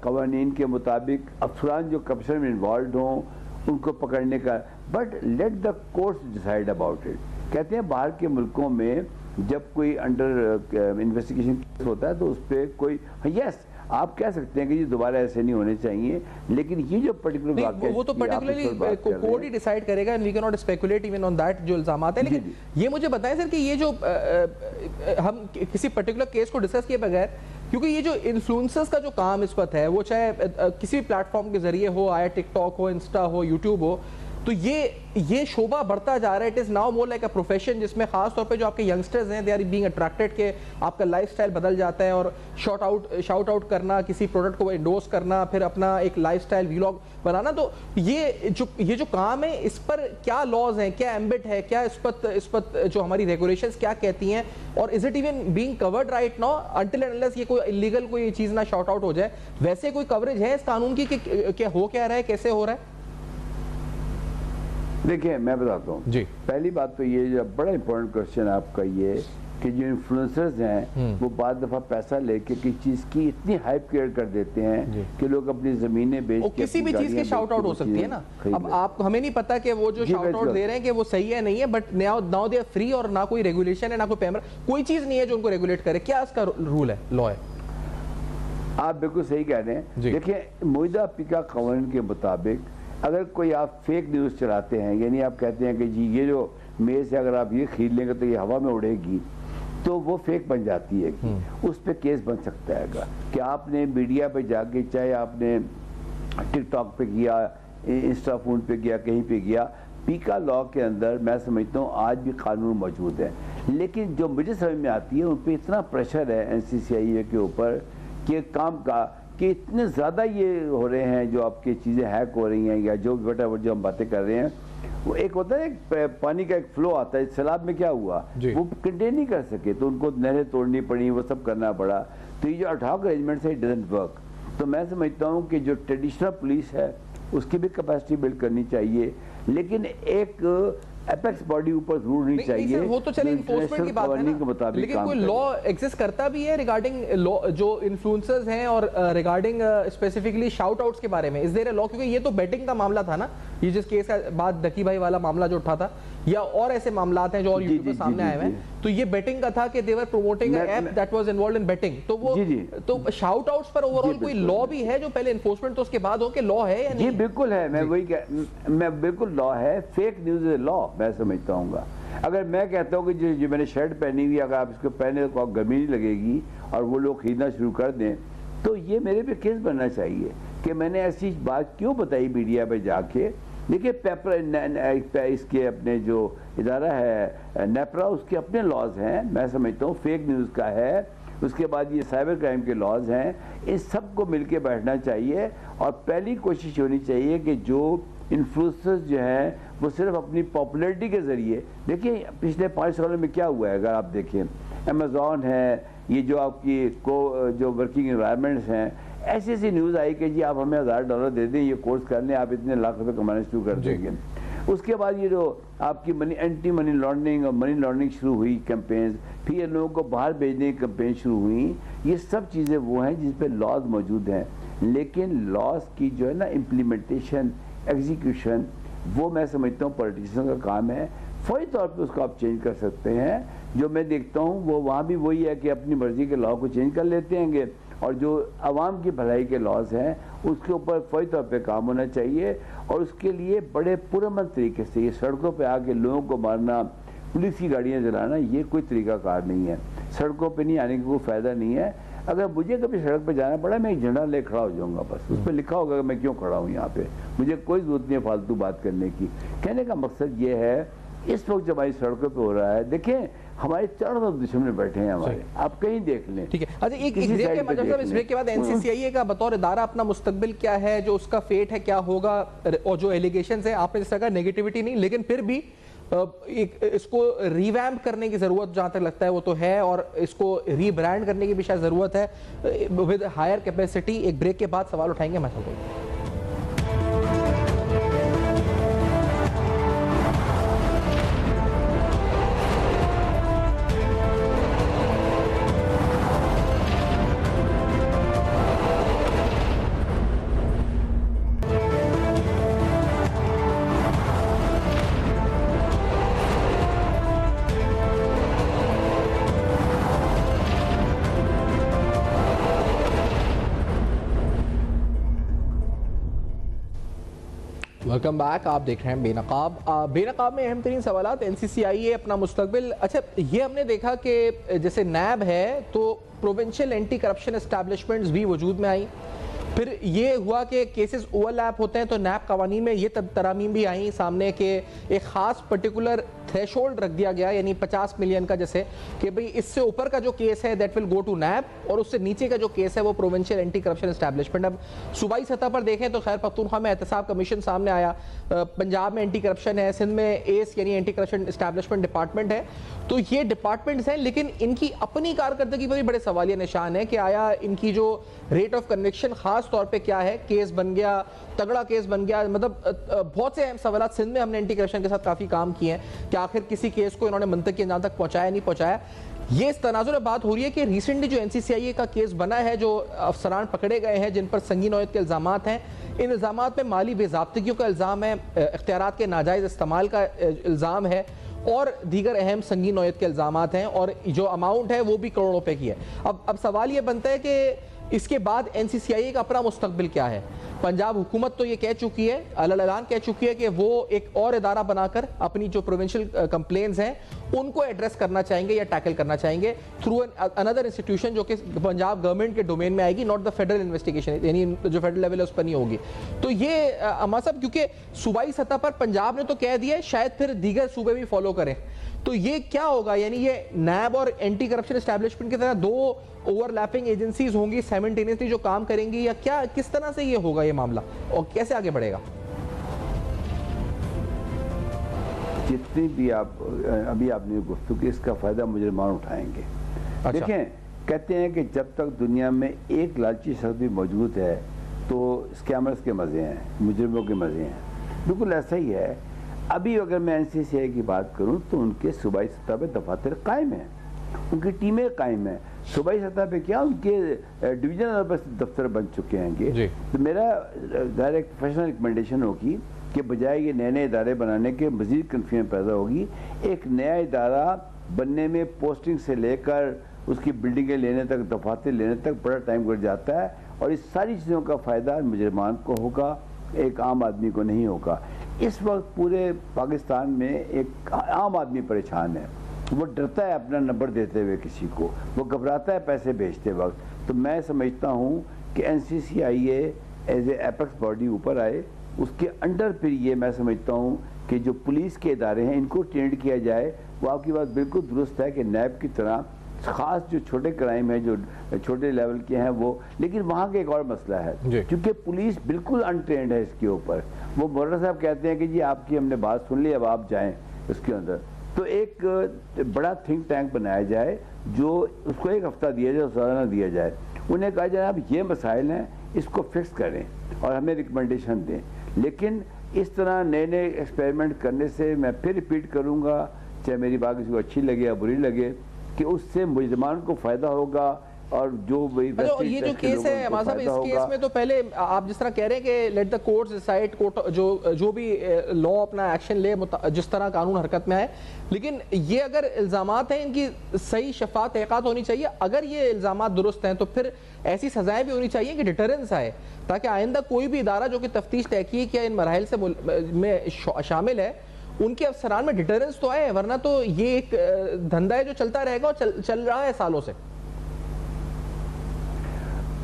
कवानीन के मुताबिक अफसरान जो करप्शन में इन्वॉल्व हों उनको पकड़ने का, but let the courts decide about it. कहते हैं बाहर के मुल्कों में जब कोई अंडर इन्वेस्टिगेशन केस होता है तो उस पर कोई, यस आप कह सकते हैं कि ये दोबारा ऐसे नहीं होने चाहिए, लेकिन ये जो पर्टिकुलर वाक़या वो तो पर्टिकुलरली कोर्ट ही डिसाइड करेगा and we can not speculate even on that जो इल्जामात है। लेकिन ये मुझे बताएं सर कि ये जो हम किसी पर्टिकुलर केस को डिस्कस किए बगैर, क्योंकि ये जो इन्फ्लुएंसर्स का जो काम इस वक्त है वो चाहे किसी भी प्लेटफॉर्म के जरिए हो, आया टिकटॉक हो, इंस्टा हो, यूट्यूब हो, तो ये शोभा बढ़ता जा रहा है। It is now more like a profession जिसमें खास तौर पे जो आपके यंगस्टर्स हैं दे आर बीइंग अट्रैक्टेड के आपका लाइफस्टाइल बदल जाता है, और शाउट आउट करना, किसी प्रोडक्ट को एंडोर्स करना, फिर अपना एक लाइफस्टाइल व्लॉग बनाना। तो ये जो काम है इस पर क्या लॉज हैं, क्या एम्बिट है, क्या इस पर जो हमारी रेगुलेशंस क्या कहती हैं, और is it even being covered right now until and unless ये कोई इलीगल कोई चीज़ ना शाउट आउट हो जाए? वैसे कोई कवरेज है इस कानून की कि क्या हो क्या रहा है, कैसे हो रहा है? देखिए मैं बताता हूँ जी। पहली बात तो ये जो बड़ा इंपॉर्टेंट क्वेश्चन आपका ये कि जो इन्फ्लुएंसर्स हैं वो बाद दफ़ा पैसा लेके किसी चीज़ की इतनी हाइप क्रिएट कर देते हैं कि लोग अपनी ज़मीनें बेच के किसी भी चीज़ के शाउट आउट हो सकती है ना। अब आप हमें नहीं पता कि वो जो शाउट आउट दे रहे हैं कि वो सही है नहीं है, but now they are free और ना कोई रेगुलेशन है ना कोई पेमेंट, कोई चीज़ नहीं है जो उनको रेगुलेट करे। क्या इसका रूल है, लॉ है? आप बिल्कुल सही कह रहे हैं। देखिए मौजूदा पिका कानून के मुताबिक अगर कोई आप फेक न्यूज़ चलाते हैं, यानी आप कहते हैं कि जी ये जो मेज़ है अगर आप ये खरीद लेंगे तो ये हवा में उड़ेगी, तो वो फेक बन जाती है कि उस पर केस बन सकता है कि आपने मीडिया पे जाके, चाहे आपने टिकटॉक पे किया, इंस्टा फोन पे किया, कहीं पे किया, पीका लॉ के अंदर मैं समझता हूँ आज भी कानून मौजूद है। लेकिन जो मुझे समझ में आती है उन पर इतना प्रेशर है NCCIA के ऊपर कि काम का कि इतने ज़्यादा ये हो रहे हैं, जो आपकी चीज़ें हैक हो रही हैं या जो वट जो हम बातें कर रहे हैं, वो एक होता है एक पानी का एक फ्लो आता है, सैलाब में क्या हुआ वो कंटेन नहीं कर सके तो उनको नहरें तोड़नी पड़ी, वो सब करना पड़ा। तो ये जो अटॉक अरेंजमेंट है इट डजंट वर्क। तो मैं समझता हूँ कि जो ट्रेडिशनल पुलिस है उसकी भी कैपेसिटी बिल्ड करनी चाहिए, लेकिन एक एपेक्स बॉडी ऊपर जरूर नहीं चाहिए। वो तो चले इन्फोर्समेंट की बात है ना, लेकिन कोई लॉ एग्जिस्ट करता भी है रिगार्डिंग जो इन्फ्लुएंसर्स हैं और रिगार्डिंग स्पेसिफिकली शाउट आउट्स के बारे में? Is there a law? क्योंकि ये तो बेटिंग का मामला था ना, ये जिस केस का बाद ढकी भाई वाला मामला जो उठा था, या और ऐसे मामलात हैं जो और यूट्यूब पे सामने आए हैं, तो ये बेटिंग का था कि they were promoting a app that was involved in betting. तो वो तो शाउट आउट्स पर ओवरऑल कोई लॉ भी है जो पहले इन्फोर्समेंट तो उसके बाद हो कि लॉ है या नहीं? जी बिल्कुल है, मैं बिल्कुल लॉ है। फेक न्यूज़ इज लॉ मैं समझता हूँ। अगर मैं कहता हूँ कि जो मैंने शर्ट पहनी हुई अगर आप इसको पहने तो गर्मी नहीं लगेगी और वो लोग खरीदना शुरू कर दें, तो ये मेरे पे केस बनना चाहिए कि मैंने ऐसी बात क्यों बताई मीडिया पे जाके। देखिए पेपर इसके अपने जो इदारा है नेपरा, उसके अपने लॉज हैं, मैं समझता हूँ फेक न्यूज़ का है, उसके बाद ये साइबर क्राइम के लॉज हैं, इन सबको मिलके बैठना चाहिए और पहली कोशिश होनी चाहिए कि जो इन्फ्लुएंसर्स जो हैं वो सिर्फ अपनी पॉपुलैरिटी के ज़रिए, देखिए पिछले 5 सालों में क्या हुआ है अगर आप देखें, अमेज़ॉन है, ये जो आपकी जो वर्किंग एनवायरनमेंट्स हैं, ऐसी ऐसी न्यूज़ आई कि जी आप हमें $1000 दे दें, ये कोर्स कर लें, आप इतने लाख रुपए कमाने शुरू कर देंगे। उसके बाद ये जो आपकी एंटी मनी लॉन्ड्रिंग और मनी लॉन्ड्रिंग शुरू हुई कैंपेन्स, फिर ये लोगों को बाहर भेजने की कैंपेन शुरू हुई, ये सब चीज़ें वो हैं जिस पे लॉज मौजूद हैं, लेकिन लॉज की जो है ना इम्प्लीमेंटेशन, एग्जीक्यूशन, वो मैं समझता हूँ पॉलिटिशियन का काम है। फौरी तौर पे उसको आप चेंज कर सकते हैं। जो मैं देखता हूँ वो वहाँ भी वही है कि अपनी मर्जी के लॉ को चेंज कर लेते हैं, और जो आवाम की भलाई के लॉज हैं उसके ऊपर फौरी तौर पे काम होना चाहिए। और उसके लिए बड़े पुरअमन तरीके से ये सड़कों पे आके लोगों को मारना, पुलिस की गाड़ियाँ जलाना, ये कोई तरीकाकार नहीं है। सड़कों पे नहीं आने का कोई फ़ायदा नहीं है। अगर मुझे कभी सड़क पे जाना पड़ा मैं एक झंडा ले खड़ा हो जाऊंगा, बस उस पर लिखा होगा कि मैं क्यों खड़ा हूँ यहाँ पे। मुझे कोई जरूरत नहीं है फालतू बात करने की। कहने का मकसद ये है, इस वक्त जब हमारी सड़कों पे हो रहा है, देखें हमारे चारों तरफ दुश्मन बैठे हैं हमारे, आप कहीं देख लें। ठीक है, अच्छा एक ब्रेक के बाद एनसीसीआई का बतौर इदारा अपना मुस्तकबिल क्या है, जो उसका फेट है क्या होगा, और जो एलिगेशंस है आपने जिस तरह नेगेटिविटी नहीं, लेकिन फिर भी इसको रिवैम्प करने की जरूरत जहां तक लगता है वो तो है, और इसको रीब्रांड करने की भी शायद जरूरत है विद हायर कैपेसिटी। एक ब्रेक के बाद सवाल उठाएंगे मैं सबको। वेलकम बैक, आप देख रहे हैं बेनकाब। बेनकाब में अहम तरीन सवालात एनसीसीआई अपना मुस्तकबिल। अच्छा, ये हमने देखा कि जैसे नैब है तो प्रोविंशियल एंटी करप्शन एस्टैब्लिशमेंट्स भी वजूद में आई, फिर ये हुआ कि केसेस ओवरलैप होते हैं तो नैब कवानीन में ये तरामीम भी आई सामने के एक ख़ास पर्टिकुलर थ्रेशोल्ड रख दिया गया, यानी 50 मिलियन का, जैसे कि भाई इससे ऊपर का जो केस है दैट विल गो टू नैब, और उससे नीचे का जो केस है वो प्रोविंशियल एंटी करप्शन एस्टैब्लिशमेंट। अब सूबाई सतह पर देखें तो खैर पख्तूनख्वा में एहतसाब कमीशन सामने आया, पंजाब में एंटी करप्शन है, सिंध में एस यानी एंटी करप्शन एस्टैब्लिशमेंट डिपार्टमेंट है। तो ये डिपार्टमेंट्स हैं, लेकिन इनकी अपनी कारकर्दगी पर भी बड़े सवालिया निशान है कि आया इनकी जो रेट ऑफ कन्विक्शन खास तौर पे क्या है, केस बन गया, तगड़ा केस बन गया, मतलब बहुत से अहम सवाल। सिंध में हमने एंटी करप्शन के साथ काफ़ी काम किए हैं कि आखिर किसी केस को इन्होंने मंतकी अंजाम तक पहुंचाया नहीं पहुंचाया। ये इस तनाजुर में बात हो रही है कि रिसेंटली जो एनसीसीआई का केस बना है, जो अफसरान पकड़े गए हैं जिन पर संगीन नौयत के इल्ज़ामात हैं, इन इल्ज़ामात में माली बेज़ाब्तगियों का इल्ज़ाम है, इख्तियारात के नाजायज़ इस्तेमाल का इल्ज़ाम है, और दीगर अहम संगीन नौयत के इल्ज़ामात हैं, और जो अमाउंट है वो भी करोड़ों रुपए की है। अब सवाल ये बनता है कि इसके बाद एनसीसीआई का अपना मुस्तकबिल क्या है। पंजाब हुकूमत तो ये कह चुकी है, अलग कह चुकी है कि वो एक और इदारा बनाकर अपनी जो प्रोविंशियल कंप्लेंट्स हैं उनको एड्रेस करना चाहेंगे या टैकल करना चाहेंगे थ्रू अनदर इंस्टीट्यूशन जो कि पंजाब गवर्नमेंट के डोमेन में आएगी, नॉट द फेडरल इन्वेस्टिगेशन, यानी जो फेडरल लेवल है उस पर नहीं होगी। तो ये अमा साहब, क्योंकि सूबाई सतह पर पंजाब ने तो कह दिया, शायद फिर दीगर सूबे भी फॉलो करें, तो ये क्या होगा? यानी ये नैब और एंटी करप्शन एस्टैब्लिशमेंट की तरह दो ओवरलैपिंग एजेंसीज होंगी साइमल्टेनियसली जो काम करेंगी, या क्या, किस तरह से ये होगा ये मामला और कैसे आगे बढ़ेगा? जितनी भी आप अभी आपने गुफ्तगू की, इसका फायदा मुजरिमान उठाएंगे। अच्छा। देखें, कहते हैं कि जब तक दुनिया में एक लालची शख्स भी मौजूद है तो स्कैमर्स के मज़े हैं, मुजरिमों के मज़े हैं। बिल्कुल ऐसा ही है। अभी अगर मैं एनसीसीआई की बात करूं तो उनके सूबाई सतह पे दफातर कायम हैं, उनकी टीमें कायम हैं। सूबाई सतह पे क्या, उनके डिवीजनल दफ्तर बन चुके हैं। तो मेरा डायरेक्ट प्रोफेशनल रिकमेंडेशन होगी कि बजाय ये नए नए इदारे बनाने के मज़ीद कन्फ्यूजन पैदा होगी। एक नया इदारा बनने में पोस्टिंग से लेकर उसकी बिल्डिंगें लेने तक, दफातर लेने तक बड़ा टाइम गुजर जाता है, और इस सारी चीज़ों का फ़ायदा मुजरिमान को होगा, एक आम आदमी को नहीं होगा। इस वक्त पूरे पाकिस्तान में एक आम आदमी परेशान है, वो डरता है अपना नंबर देते हुए किसी को, वो घबराता है पैसे भेजते वक्त। तो मैं समझता हूँ कि एनसीसीआई एज ए एपेक्स बॉडी ऊपर आए, उसके अंडर फिर ये मैं समझता हूँ कि जो पुलिस के इदारे हैं इनको ट्रेंड किया जाए। वो आपकी बात बिल्कुल दुरुस्त है कि नैब की तरह ख़ास जो छोटे क्राइम है, जो छोटे लेवल के हैं वो, लेकिन वहाँ का एक और मसला है क्योंकि पुलिस बिल्कुल अनट्रेंड है इसके ऊपर। वो मोर्रा साहब कहते हैं कि जी आपकी हमने बात सुन ली, अब आप जाएं उसके अंदर। तो एक बड़ा थिंक टैंक बनाया जाए, जो उसको एक हफ्ता दिया जाए, सालाना दिया जाए, उन्हें कहा जाए आप ये मसाइल हैं इसको फिक्स करें और हमें रिकमेंडेशन दें। लेकिन इस तरह नए नए एक्सपेरिमेंट करने से, मैं फिर रिपीट करूँगा, चाहे मेरी बात किसी को अच्छी लगे या बुरी लगे, कि उससे मुजरिमान को फ़ायदा होगा, और जो अच्छा, ये जो केस है हमारे साहब, इस केस में तो पहले आप जिस तरह कह रहे हैं कि let the courts decide, court जो भी लॉ अपना एक्शन ले जिस तरह कानून हरकत में आए, लेकिन ये अगर इल्ज़ामात हैं इनकी सही शफात तहक़ीक़ात होनी चाहिए। अगर ये इल्ज़ामात दुरुस्त हैं तो फिर ऐसी सजाएं भी होनी चाहिए कि डिटरेंस आए, ताकि आइंदा कोई भी इदारा जो कि तफ्तीश तहकीक या इन मराहिल से में शामिल है उनके अफसरान में डिटरेंस तो आए, वरना तो ये एक धंधा है जो चलता रहेगा और चल रहा है सालों से।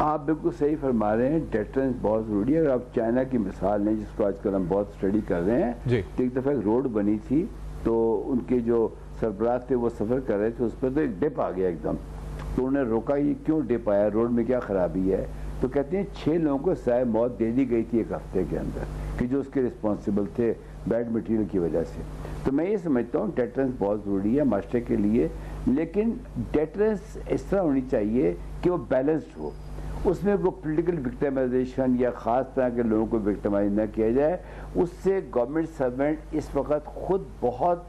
आप बिल्कुल सही फरमा रहे हैं, डेटरेंस बहुत ज़रूरी है। अगर आप चाइना की मिसाल लें जिसको आजकल हम बहुत स्टडी कर रहे हैं, तो एक दफ़ा एक रोड बनी थी तो उनके जो सरबराह थे वो सफ़र कर रहे थे, उस पर तो एक डिप आ गया एकदम, तो उन्हें रोका ये क्यों डिप आया, रोड में क्या ख़राबी है, तो कहते हैं 6 लोगों को सज़ाए मौत दे दी गई थी एक हफ्ते के अंदर कि जो उसके रिस्पॉन्सिबल थे बैड मटीरियल की वजह से। तो मैं ये समझता हूँ डेटरेंस बहुत ज़रूरी है मास्टर के लिए, लेकिन डेटरेंस इस तरह होनी चाहिए कि वो बैलेंस्ड हो, उसमें कोई पॉलिटिकल विक्टिमाइजेशन या ख़ास तरह के लोगों को विक्टिमाइज न किया जाए। उससे गवर्नमेंट सर्वेंट इस वक्त खुद बहुत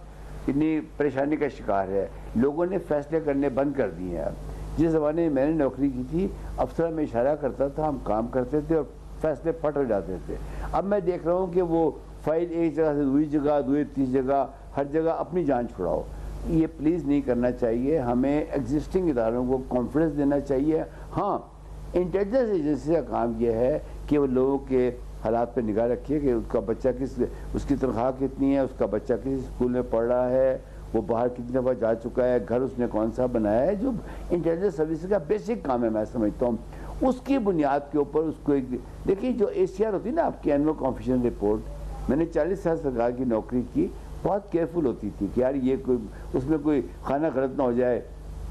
इतनी परेशानी का शिकार है, लोगों ने फैसले करने बंद कर दिए हैं। जिस ज़माने में मैंने नौकरी की थी, अफसर में इशारा करता था, हम काम करते थे और फैसले फट हो जाते थे। अब मैं देख रहा हूँ कि वो फाइल एक जगह से दूसरी जगह, दूसरी तीसरी जगह, हर जगह अपनी जान छुड़ाओ। ये प्लीज़ नहीं करना चाहिए। हमें एग्जिस्टिंग इदारों को कॉन्फिडेंस देना चाहिए। हाँ, इंटेलिजेंस एजेंसी का काम यह है कि वो लोगों के हालात पर निगाह रखिए कि उसका बच्चा उसकी तनख्वाह कितनी है, उसका बच्चा किस स्कूल में पढ़ रहा है, वो बाहर कितनी दफ़ा जा चुका है, घर उसने कौन सा बनाया है, जो इंटेलिजेंस सर्विस का बेसिक काम है मैं समझता हूँ। उसकी बुनियाद के ऊपर उसको एक देखिए, जो ACR होती है ना आपकी एनुअल कॉन्फिडेंस रिपोर्ट, मैंने 40 साल सरकार की नौकरी की, बहुत केयरफुल होती थी कि यार ये कोई उसमें कोई खाना गलत ना हो जाए।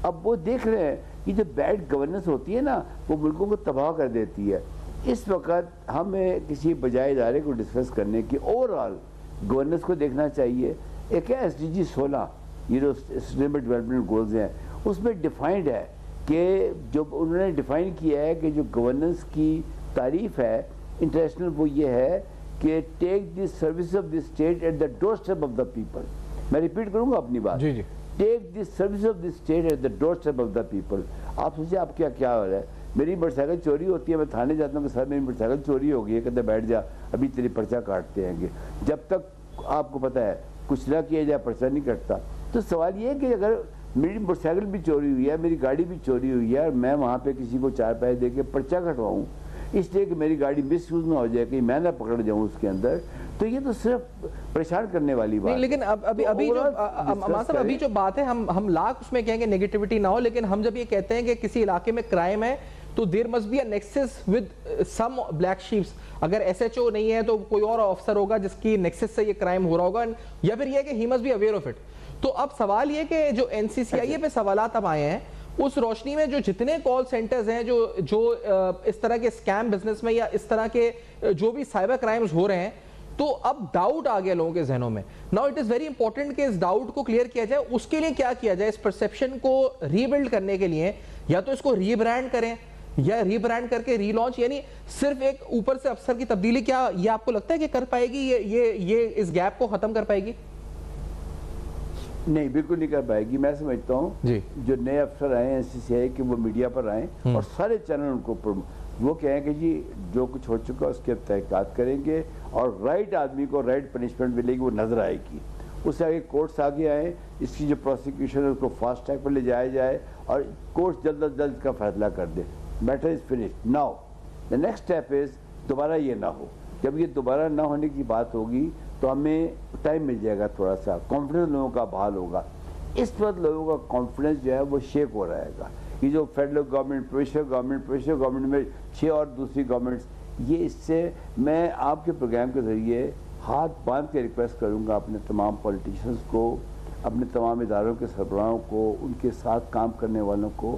अब वो देख रहे हैं कि जो बैड गवर्नेंस होती है ना वो मुल्कों को तबाह कर देती है। इस वक्त हमें किसी बजाय इदारे को डिस्कस करने की ओवरऑल गवर्नेंस को देखना चाहिए। एक है SDG 16, ये जो सस्टेनेबल डेवलपमेंट गोल्स हैं, उसमें डिफाइंड है कि जो उन्होंने डिफाइन किया है कि जो गवर्नेंस की तारीफ है इंटरनेशनल, वो ये है कि take the service of the state at the door step of the people. मैं रिपीट करूँगा अपनी बात, जी जी, take the service of the state at the door step of the people. आप सोचिए आप क्या हो रहा है, मेरी मोटरसाइकिल चोरी होती है, मैं थाने जाता हूँ कि सर मेरी मोटरसाइकिल चोरी हो गई है, कहते बैठ जा अभी तेरी पर्चा काटते हैं। जब तक आपको पता है कुछ ना किया जाए पर्चा नहीं कटता। तो सवाल ये है कि अगर मेरी मोटरसाइकिल भी चोरी हुई है, मेरी गाड़ी भी चोरी हुई है, और मैं वहाँ पे किसी को 4 पैसे दे के पर्चा कटवाऊँ इसलिए कि मेरी गाड़ी मिस यूज़ ना हो जाए, कहीं मैं ना पकड़ जाऊँ उसके अंदर, तो ये तो सिर्फ परेशान करने वाली बात। लेकिन अभी जो बात है, हम लाख उसमें कहेंगे नेगेटिविटी ना हो, लेकिन हम जब ये कहते हैं कि किसी इलाके में क्राइम है तो there must be a nexus with some black sheeps. अगर SHO नहीं है तो कोई और ऑफिसर होगा जिसकी नेक्सस से ये क्राइम हो रहा होगा, या फिर ये कि he must be aware of it. तो अब सवाल ये कि जो NCCIA पे सवालात अब आए हैं, उस रोशनी में जो जितने कॉल सेंटर्स हैं जो इस तरह के स्कैम बिजनेस में या इस तरह के जो भी साइबर क्राइम्स हो रहे हैं, तो अब डाउट आ गया लोगों के जहनों में। Now it is very important कि इस डाउट को क्लियर किया जाए। उसके लिए क्या किया जाए? इस परसेप्शन को रीबिल्ड करने के लिए या तो इसको रीब्रांड करें या रीब्रांड करके रीलॉन्च, यानी सिर्फ एक ऊपर से अफसर की तब्दीली, क्या ये आपको लगता है कि कर पाएगी, ये इस गैप को खत्म कर पाएगी? नहीं, बिल्कुल नहीं कर पाएगी। मैं समझता हूँ जो नए अफसर आए NCCI के, वो मीडिया पर आए और सारे चैनल उनको वो कहें कि जी जो कुछ हो चुका उसके तहकीकात करेंगे और राइट आदमी को राइट पनिशमेंट मिलेगी, वो नजर आएगी। उससे आगे कोर्ट्स आगे आए, इसकी जो प्रोसिक्यूशन है उसको फास्ट ट्रैक पर ले जाया जाए और कोर्ट जल्द अज जल्द का फैसला कर दे। Matter is finished. Now the next step is दोबारा ये ना हो। जब ये दोबारा ना होने की बात होगी तो हमें टाइम मिल जाएगा, थोड़ा सा कॉन्फिडेंस लोगों का बहाल होगा। इस वक्त लोगों का कॉन्फिडेंस जो है वो शेक हो रहेगा। ये जो फेडरल गवर्नमेंट, प्रोविंशियल गवर्नमेंट में 6 और दूसरी गवर्नमेंट्स, ये इससे मैं आपके प्रोग्राम के ज़रिए हाथ बांध के रिक्वेस्ट करूँगा अपने तमाम पॉलिटिशियंस को, अपने तमाम इदारों के सरबराहों को, उनके साथ काम करने वालों को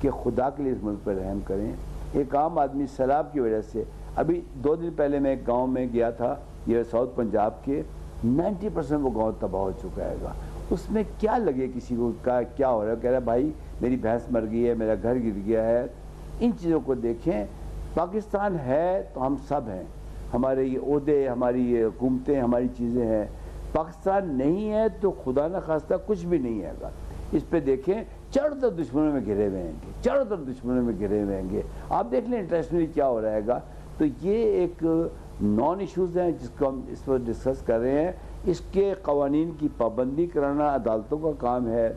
कि खुदा के लिए इस मुल्क पर रहम करें। एक आम आदमी सैलाब की वजह से, अभी 2 दिन पहले मैं एक गाँव में गया था, ये साउथ पंजाब के, 90% वो गाँव तबाह हो चुका है। उसमें क्या लगे किसी को, का क्या हो रहा है? कह रहा है भाई मेरी भैंस मर गई है, मेरा घर गिर गया है। इन चीज़ों को देखें। पाकिस्तान है तो हम सब हैं, हमारे ये ओहदे, हमारी ये हुकूमतें, हमारी चीज़ें हैं। पाकिस्तान नहीं है तो खुदा न खास्ता कुछ भी नहीं हैगा। इस पे देखें चारों तरफ दुश्मनों में घिरे हुए हैं, चारों तरफ दुश्मनों में घिरे हुए हैं। आप देख लें इंटरनेशनली क्या हो रहेगा। तो ये एक नॉन इश्यूज़ हैं जिसको हम इस पर डिस्कस कर रहे हैं। इसके कवानीन की पाबंदी कराना अदालतों का काम है,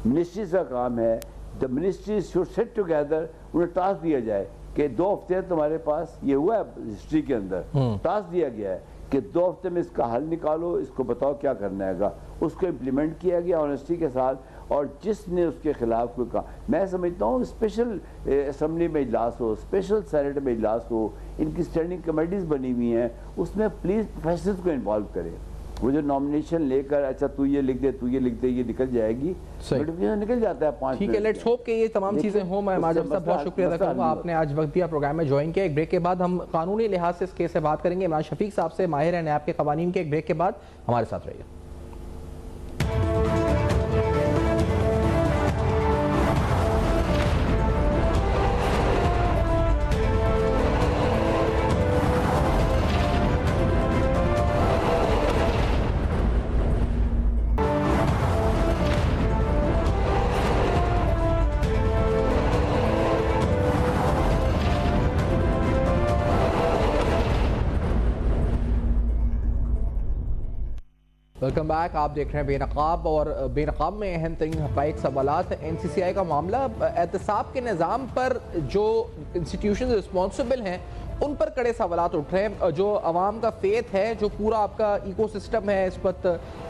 मिनिस्ट्रीज का काम है। The ministries should sit together, उन्हें टास्क दिया जाए कि 2 हफ्ते तुम्हारे पास, ये हुआ है हिस्ट्री के अंदर, टास्क दिया गया है कि 2 हफ्ते में इसका हल निकालो, इसको बताओ क्या करना है। उसको इम्प्लीमेंट किया गया ऑनेस्टी के साथ, और जिसने उसके खिलाफ कोई कहा, मैं समझता हूँ स्पेशल असम्बली में इजलास हो, स्पेशल सेनेट में इजलास हो, इनकी स्टैंडिंग कमेटीज बनी हुई हैं, उसमें प्लीज़ प्रोफेसर्स को इन्वॉल्व करें। वो जो नॉमिनेशन लेकर अच्छा तू ये लिख दे, तू ये लिख दे, ये निकल जाएगी, निकल जाता है 5 मिनट। ठीक है, लेट्स होप कि ये तमाम चीजें हो। मैं माजम साहब बहुत शुक्रिया अदा करूंगा, आपने आज वक्त दिया प्रोग्राम में ज्वाइन किया। एक ब्रेक के बाद हम कानूनी लिहाज से इस केस से बात करेंगे। इमरान शफीक साहब से, माहिर है नैब के कवानीन के। एक ब्रेक के बाद हमारे साथ रहिए। Welcome back. आप देख रहे हैं बेनकाब, और बेनकाब में अहम तरीन हक़ाइक़ सवालात। NCCI का मामला, एहतसाब के निज़ाम पर जो इंस्टीट्यूशन रिस्पॉन्सिबल हैं उन पर कड़े सवालात उठ रहे हैं। जो अवाम का फेथ है, जो पूरा आपका इकोसिस्टम है इस वक्त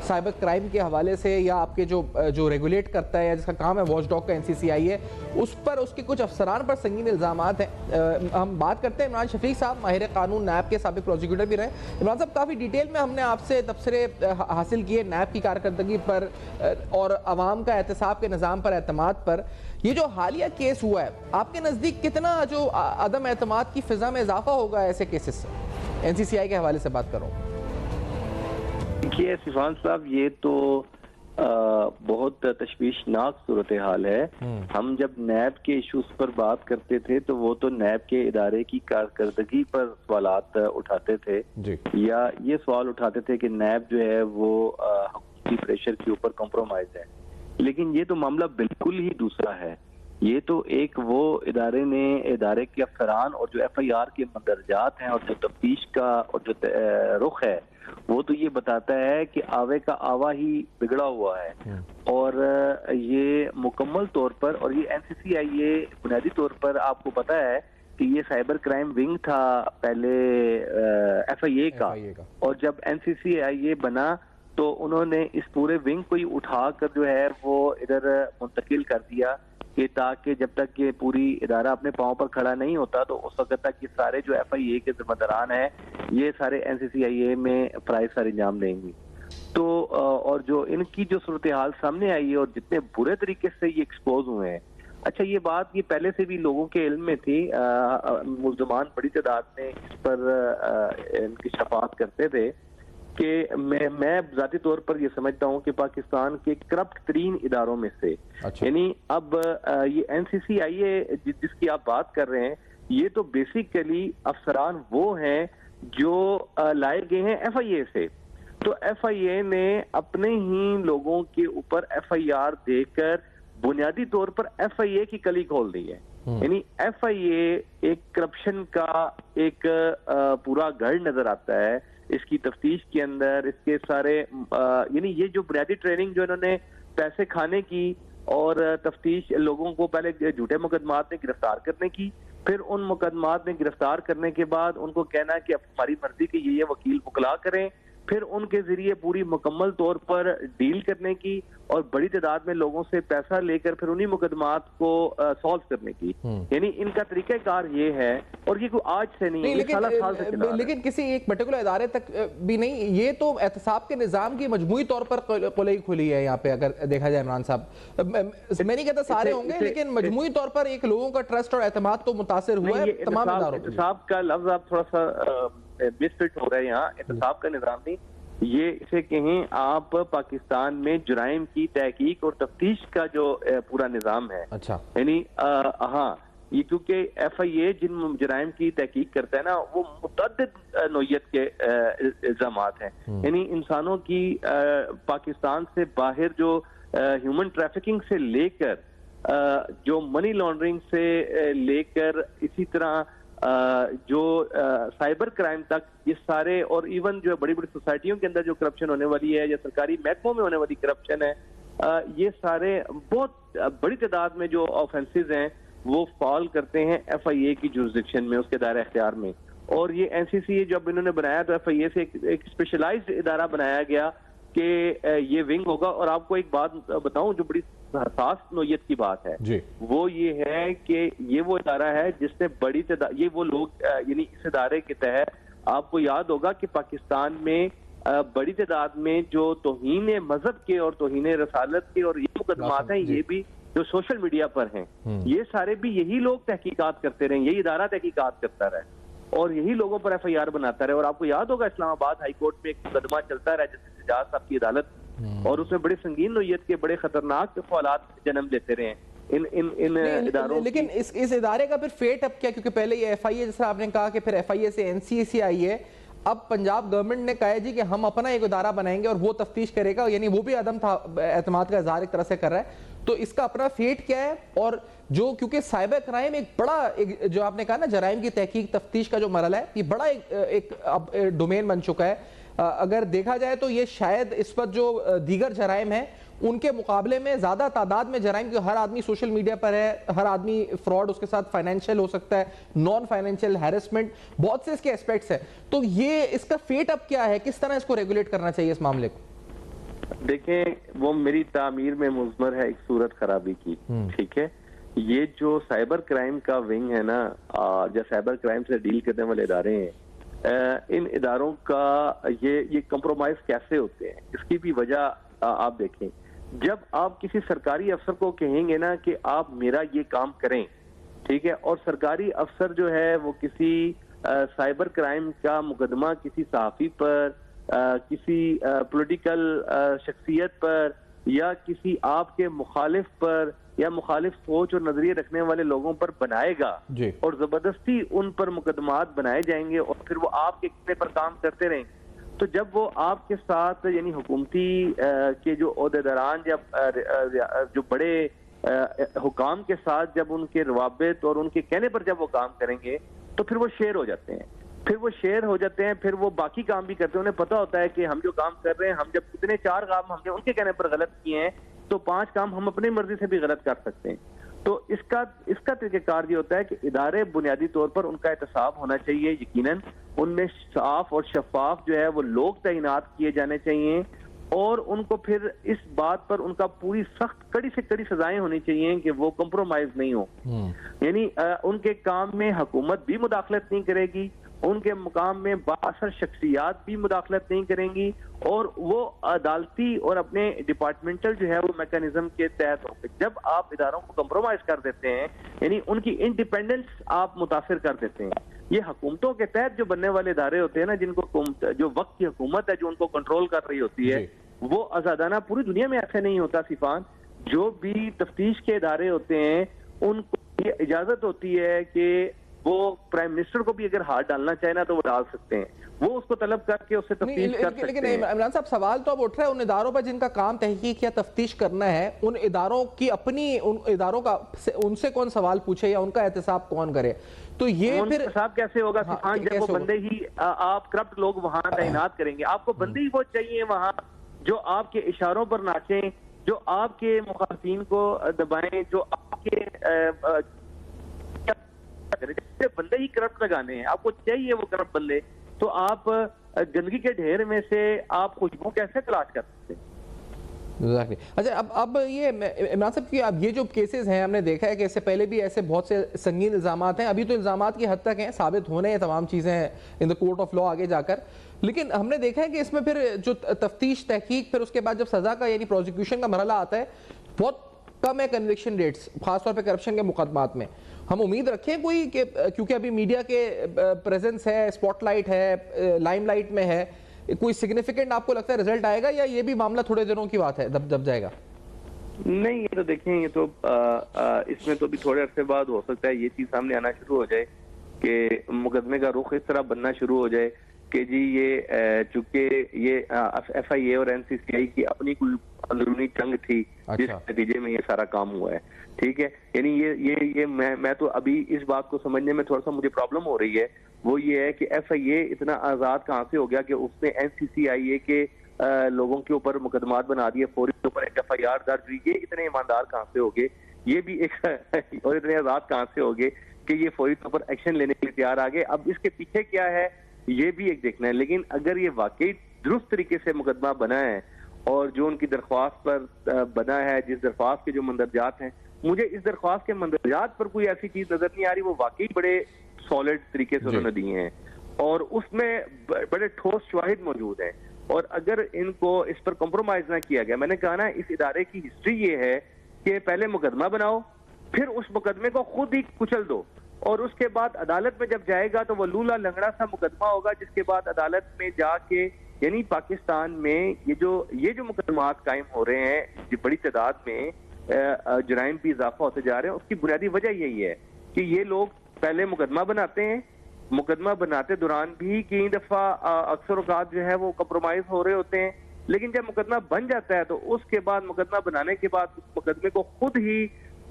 साइबर क्राइम के हवाले से, या आपके जो रेगुलेट करता है या जिसका काम है वॉच डॉग का NCCI है, उस पर उसके कुछ अफसरान पर संगीन इल्ज़ामात हैं। हम बात करते हैं इमरान शफीक साहब, माहिर कानून, नैब के साबिक़ प्रोसिक्यूटर भी रहे। इमरान साहब, काफ़ी डिटेल में हमने आपसे तबसरे हासिल किए नैब की कारकर्दगी पर और अवाम का एहतसाब के निज़ाम पर एतमाद पर। ये जो हालिया केस हुआ है, आपके नज़दीक कितना जो अदम एतमाद की फ़िज़ा में इजाफा होगा ऐसे केसेस से? NCCI के हवाले से बात कर रहा हूँ। देखिए सिफान साहब, ये तो बहुत तशवीशनाक सूरत हाल है। हम जब नैब के इशूज़ पर बात करते थे तो वो तो नैब के इदारे की कारकर्दगी पर सवालात उठाते थे जी। या ये सवाल उठाते थे कि नैब जो है वो हुकूमती प्रेशर के ऊपर कॉम्प्रोमाइज है। लेकिन ये तो मामला बिल्कुल ही दूसरा है। ये तो एक वो इदारे के अफसरान और जो FIR के मंदरजात हैं और जो तफ्तीश का और जो रुख है, वो तो ये बताता है कि आवे का आवा ही बिगड़ा हुआ है। और ये मुकम्मल तौर पर, और ये NCCI ये बुनियादी तौर पर आपको पता है कि ये साइबर क्राइम विंग था पहले FIA का, और जब NCCI ये बना तो उन्होंने इस पूरे विंग को ही उठाकर जो है वो इधर मुंतकिल कर दिया कि ताकि जब तक ये पूरी इदारा अपने पाँव पर खड़ा नहीं होता तो उस वक्त तक ये सारे जो FIA के जिम्मेदारान हैं ये सारे NCCI में फ़राइज़ सर अंजाम देंगे। तो और जो इनकी जो सूरत हाल सामने आई है और जितने बुरे तरीके से ये एक्सपोज हुए हैं, अच्छा ये बात ये पहले से भी लोगों के इल्म में थी। मुल्ज़मान बड़ी तादाद में इस पर इनकी शफात करते थे कि मैं ज़ाती तौर पर ये समझता हूँ कि पाकिस्तान के करप्ट तरीन इदारों में से, यानी अब ये NCCI जिसकी आप बात कर रहे हैं, ये तो बेसिकली अफसरान वो हैं जो लाए गए हैं FIA से। तो FIA ने अपने ही लोगों के ऊपर FIR देकर बुनियादी तौर पर FIA की कली खोल दी है। यानी FIA एक करप्शन का एक पूरा गढ़ नजर आता है इसकी तफ्तीश के अंदर। इसके सारे यानी ये जो बुनियादी ट्रेनिंग जो इन्होंने पैसे खाने की और तफ्तीश, लोगों को पहले झूठे मुकदमात में गिरफ्तार करने की, फिर उन मुकदमात में गिरफ्तार करने के बाद उनको कहना कि अब हमारी मर्जी के ये वकील मुकला करें, फिर उनके जरिए पूरी मुकम्मल तौर पर डील करने की और बड़ी तादाद में लोगों से पैसा लेकर फिर उन्हीं मुकदमात को सॉल्व करने की। यानी इनका तरीक़ाकार ये है, और ये कोई आज से नहीं, लेकिन किसी एक पर्टिकुलर इदारे तक भी नहीं। ये तो एहतसाब के निज़ाम की मजमूई तौर पर खुली खुली है यहाँ पे, अगर देखा जाए इमरान साहब। मैं नहीं कहता सारे होंगे, लेकिन मजमूई तौर पर एक लोगों का ट्रस्ट और एतमाद तो मुतासिर हुआ है तमाम इदारों। एहतसाब का लफ्ज आप थोड़ा सा मिसफिट हो रहा है यहाँ। एहतसाब का निज़ाम नहीं, ये इसे कहें आप पाकिस्तान में जुराइम की तहकीक और तफ्तीश का जो पूरा निज़ाम है। अच्छा, यानी हाँ, ये क्योंकि FIA जिन जुराइम की तहकीक करता है ना, वो मुतअद्दिद नौइयत के इल्ज़ामात हैं। यानी इंसानों की पाकिस्तान से बाहर जो ह्यूमन ट्रैफिकिंग से लेकर जो मनी लॉन्ड्रिंग से लेकर इसी तरह जो साइबर क्राइम तक, ये सारे, और इवन जो बड़ी बड़ी सोसाइटियों के अंदर जो करप्शन होने वाली है या सरकारी महकमों में होने वाली करप्शन है, ये सारे बहुत बड़ी तादाद में जो ऑफेंसेस हैं वो फॉल करते हैं FIA की जुरिसडिक्शन में, उसके दायरे इख्तियार में। और ये NCCA जब इन्होंने बनाया तो FIA से एक स्पेशलाइज्ड इदारा बनाया गया कि ये विंग होगा। और आपको एक बात बताऊं जो बड़ी हसास नोयत की बात है जी, वो ये है कि ये वो इदारा है जिसने बड़ी तादाद, ये वो लोग यानी इस इदारे के तहत आपको याद होगा कि पाकिस्तान में बड़ी तादाद में जो तौहीन मजहब के और तौहीन रसालत के और ये मुकदमात हैं, ये भी जो सोशल मीडिया पर हैं, ये सारे भी यही लोग तहकीकात करते रहे, यही इदारा तहकीकात करता रहे और यही लोगों पर FIR बनाता रहे। और आपको याद होगा इस्लामाबाद हाई कोर्ट में एक मुकदमा चलता रहा जस्टिस एजाज साहब की अदालत, और उसमें बड़े संगीन नोयत के बड़े खतरनाक सवालात जन्म लेते रहे इन इदारों। लेकिन इस इदारे का फिर फेट अब क्या, क्योंकि पहले ये FIA जैसा आपने कहा कि फिर FIA से NCCA आई है, अब पंजाब गवर्नमेंट ने कहा है जी कि हम अपना एक इदारा बनाएंगे और वो तफ्तीश करेगा, यानी वो भी अदम एतमाद का इजहार एक तरह से कर रहा है। तो इसका अपना फेट क्या है? और जो क्योंकि साइबर क्राइम एक बड़ा जो आपने कहा ना जराइम की तहकीक तफ्तीश का जो मरहला है, ये बड़ा एक अब डोमेन बन चुका है। अगर देखा जाए तो ये शायद इस पर जो दीगर जराइम है उनके मुकाबले में ज्यादा तादाद में जराइम, हर आदमी सोशल मीडिया पर है, हर आदमी फ्रॉड, उसके साथ फाइनेंशियल हो सकता है, नॉन फाइनेंशियल हैरेसमेंट, बहुत से इसके एस्पेक्ट्स हैं। तो ये इसका फेट अब क्या है, किस तरह इसको रेगुलेट करना चाहिए इस मामले को? देखें, वो मेरी तामीर में मुज़मर है एक सूरत खराबी की, ठीक है। ये जो साइबर क्राइम का विंग है ना, जो साइबर क्राइम से डील करने वाले इदारे हैं, इन इदारों का ये कंप्रोमाइज कैसे होते हैं, इसकी भी वजह आप देखें। जब आप किसी सरकारी अफसर को कहेंगे ना कि आप मेरा ये काम करें, ठीक है, और सरकारी अफसर जो है वो किसी साइबर क्राइम का मुकदमा किसी सहाफी पर, किसी पॉलिटिकल शख्सियत पर या किसी आपके मुखालिफ पर या मुखालिफ सोच और नजरिए रखने वाले लोगों पर बनाएगा और जबरदस्ती उन पर मुकदमात बनाए जाएंगे और फिर वो आपके कहने पर काम करते रहेंगे, तो जब वो आपके साथ यानी हुकूमती के जो ओहदेदारान या जो बड़े हुकाम के साथ जब उनके रवाबित और उनके कहने पर जब वो काम करेंगे तो फिर वो शेर हो जाते हैं। फिर वो बाकी काम भी करते हैं। उन्हें पता होता है कि हम जो काम कर रहे हैं, हम जब कितने 4 काम हमने उनके कहने पर गलत किए हैं तो 5 काम हम अपनी मर्जी से भी गलत कर सकते हैं। तो इसका तरीक़ाकार ये होता है कि इदारे बुनियादी तौर पर उनका एहतसाब होना चाहिए, यकीनन उनमें साफ और शफाफ जो है वो लोग तैनात किए जाने चाहिए और उनको फिर इस बात पर उनका पूरी सख्त कड़ी से कड़ी सजाएं होनी चाहिए कि वो कंप्रोमाइज नहीं हो। यानी उनके काम में हुकूमत भी मुदाखलत नहीं करेगी, उनके मुकाम में बाअसर शख्सियात भी मुदाखलत नहीं करेंगी और वो अदालती और अपने डिपार्टमेंटल जो है वो मैकेनिज्म के तहत होंगे। जब आप इदारों को कंप्रोमाइज कर देते हैं, यानी उनकी इंडिपेंडेंस आप मुतासिर कर देते हैं। ये हुकूमतों के तहत जो बनने वाले इदारे होते हैं ना, जिनको जो वक्त की हुकूमत है जो उनको कंट्रोल कर रही होती है, वो आजादाना, पूरी दुनिया में ऐसे नहीं होता सिफान। जो भी तफ्तीश के इदारे होते हैं उनको ये इजाजत होती है कि वो प्राइम मिनिस्टर को भी अगर हाथ डालना चाहे ना तो वो डाल सकते हैं, वो उसको तलब करके उससे तफ्तीश कर सकते हैं। लेकिन इमरान साहब, सवाल तो अब उठ रहा है उन इदारों पर जिनका काम तहकीक या तफ्तीश करना है, उन इदारों की अपनी, उन इदारों का उनसे कौन सवाल पूछे या उनका एहतसाब कौन करे? तो ये फिर एहतसाब कैसे होगा सिफान? जब वो बंदे ही आप करप्ट लोग वहां तैनात करेंगे, आपको बंदे ही वो चाहिए वहां जो आपके इशारों पर नाचें, जो आपके मुखालिफिन को दबाएं, जो आपके बंदे ही करप्ट लगाने हैं, आपको चाहिए वो करप्ट बंदे। तो आप गंदगी के ढेर में से आप खुशबू कैसे तलाश कर सकते हैं? अच्छा, अब ये इमरान साहब की अब ये जो केसेस हैं, हमने देखा है कि इससे पहले भी ऐसे बहुत से संगीन इल्जामात हैं। अभी तो इल्जामात की हद तक हैं, साबित होने हैं तमाम चीज़ें in the court of law आगे जाकर, लेकिन हमने देखा है कि इसमें फिर जो तफ्तीश तहकीक, फिर उसके बाद जब सजा का यानी प्रोसिक्यूशन का मरहला आता है, बहुत कम है कन्विक्शन रेट्स, खासतौर पर करप्शन के मुकदमात में। हम उम्मीद रखें कोई कि क्योंकि अभी मीडिया के प्रेजेंस है, स्पॉटलाइट है, लाइमलाइट में है, कोई सिग्निफिकेंट आपको लगता है रिजल्ट आएगा या ये भी मामला थोड़े दिनों की बात है, दब जाएगा? नहीं, ये तो देखें, ये तो इसमें तो भी थोड़े अरसे बाद हो सकता है ये चीज सामने आना शुरू हो जाए कि मुकदमे का रुख इस तरह बनना शुरू हो जाए कि जी ये चूंकि ये FIA और NCCI की अपनी कोई अंदरूनी जंग थी जिस नतीजे में ये सारा काम हुआ है, ठीक है। यानी ये मैं तो अभी इस बात को समझने में थोड़ा सा मुझे प्रॉब्लम हो रही है, वो ये है कि FIA इतना आज़ाद कहाँ से हो गया कि उसने NCCI के लोगों के ऊपर मुकदमात बना दिए, फौरी के ऊपर एक FIR दर्ज हुई। ये इतने ईमानदार कहाँ से हो गए, ये भी एक और इतने आज़ाद कहाँ से हो गए कि ये फौरी तौर पर एक्शन लेने के लिए तैयार आ गए। अब इसके पीछे क्या है ये भी एक देखना है। लेकिन अगर ये वाकई दुरुस्त तरीके से मुकदमा बना है और जो उनकी दरख्वास्त पर बना है, जिस दरख्वास्त के जो मंदरजात हैं, मुझे इस दरख्वास्त के मंदरजात पर कोई ऐसी चीज नजर नहीं आ रही, वो वाकई बड़े सॉलिड तरीके से उन्होंने दिए हैं और उसमें बड़े ठोस शवाहिद मौजूद हैं। और अगर इनको इस पर कॉम्प्रोमाइज ना किया गया, मैंने कहा ना इस इदारे की हिस्ट्री ये है कि पहले मुकदमा बनाओ, फिर उस मुकदमे को खुद ही कुचल दो और उसके बाद अदालत में जब जाएगा तो वो लूला लंगड़ा सा मुकदमा होगा, जिसके बाद अदालत में जाके, यानी पाकिस्तान में ये जो मुकदमात कायम हो रहे हैं बड़ी तादाद में, जराइम भी इजाफा होते जा रहे हैं, उसकी बुनियादी वजह यही है कि ये लोग पहले मुकदमा बनाते हैं, मुकदमा बनाते दौरान भी कई दफा अक्सर औकात जो है वो कंप्रोमाइज हो रहे होते हैं, लेकिन जब मुकदमा बन जाता है तो उसके बाद मुकदमा बनाने के बाद उस मुकदमे को खुद ही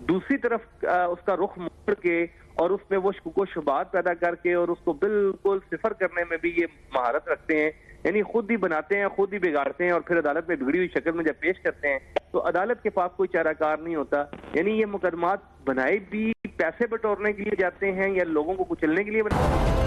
दूसरी तरफ उसका रुख मोड़ के और उसमें वो शुको शुबात पैदा करके और उसको बिल्कुल सिफर करने में भी ये महारत रखते हैं। यानी खुद ही बनाते हैं, खुद ही बिगाड़ते हैं और फिर अदालत में बिगड़ी हुई शक्ल में जब पेश करते हैं तो अदालत के पास कोई चाराकार नहीं होता। यानी ये मुकदमात बनाए भी पैसे बटोरने के लिए जाते हैं या लोगों को कुचलने के लिए बनाते हैं।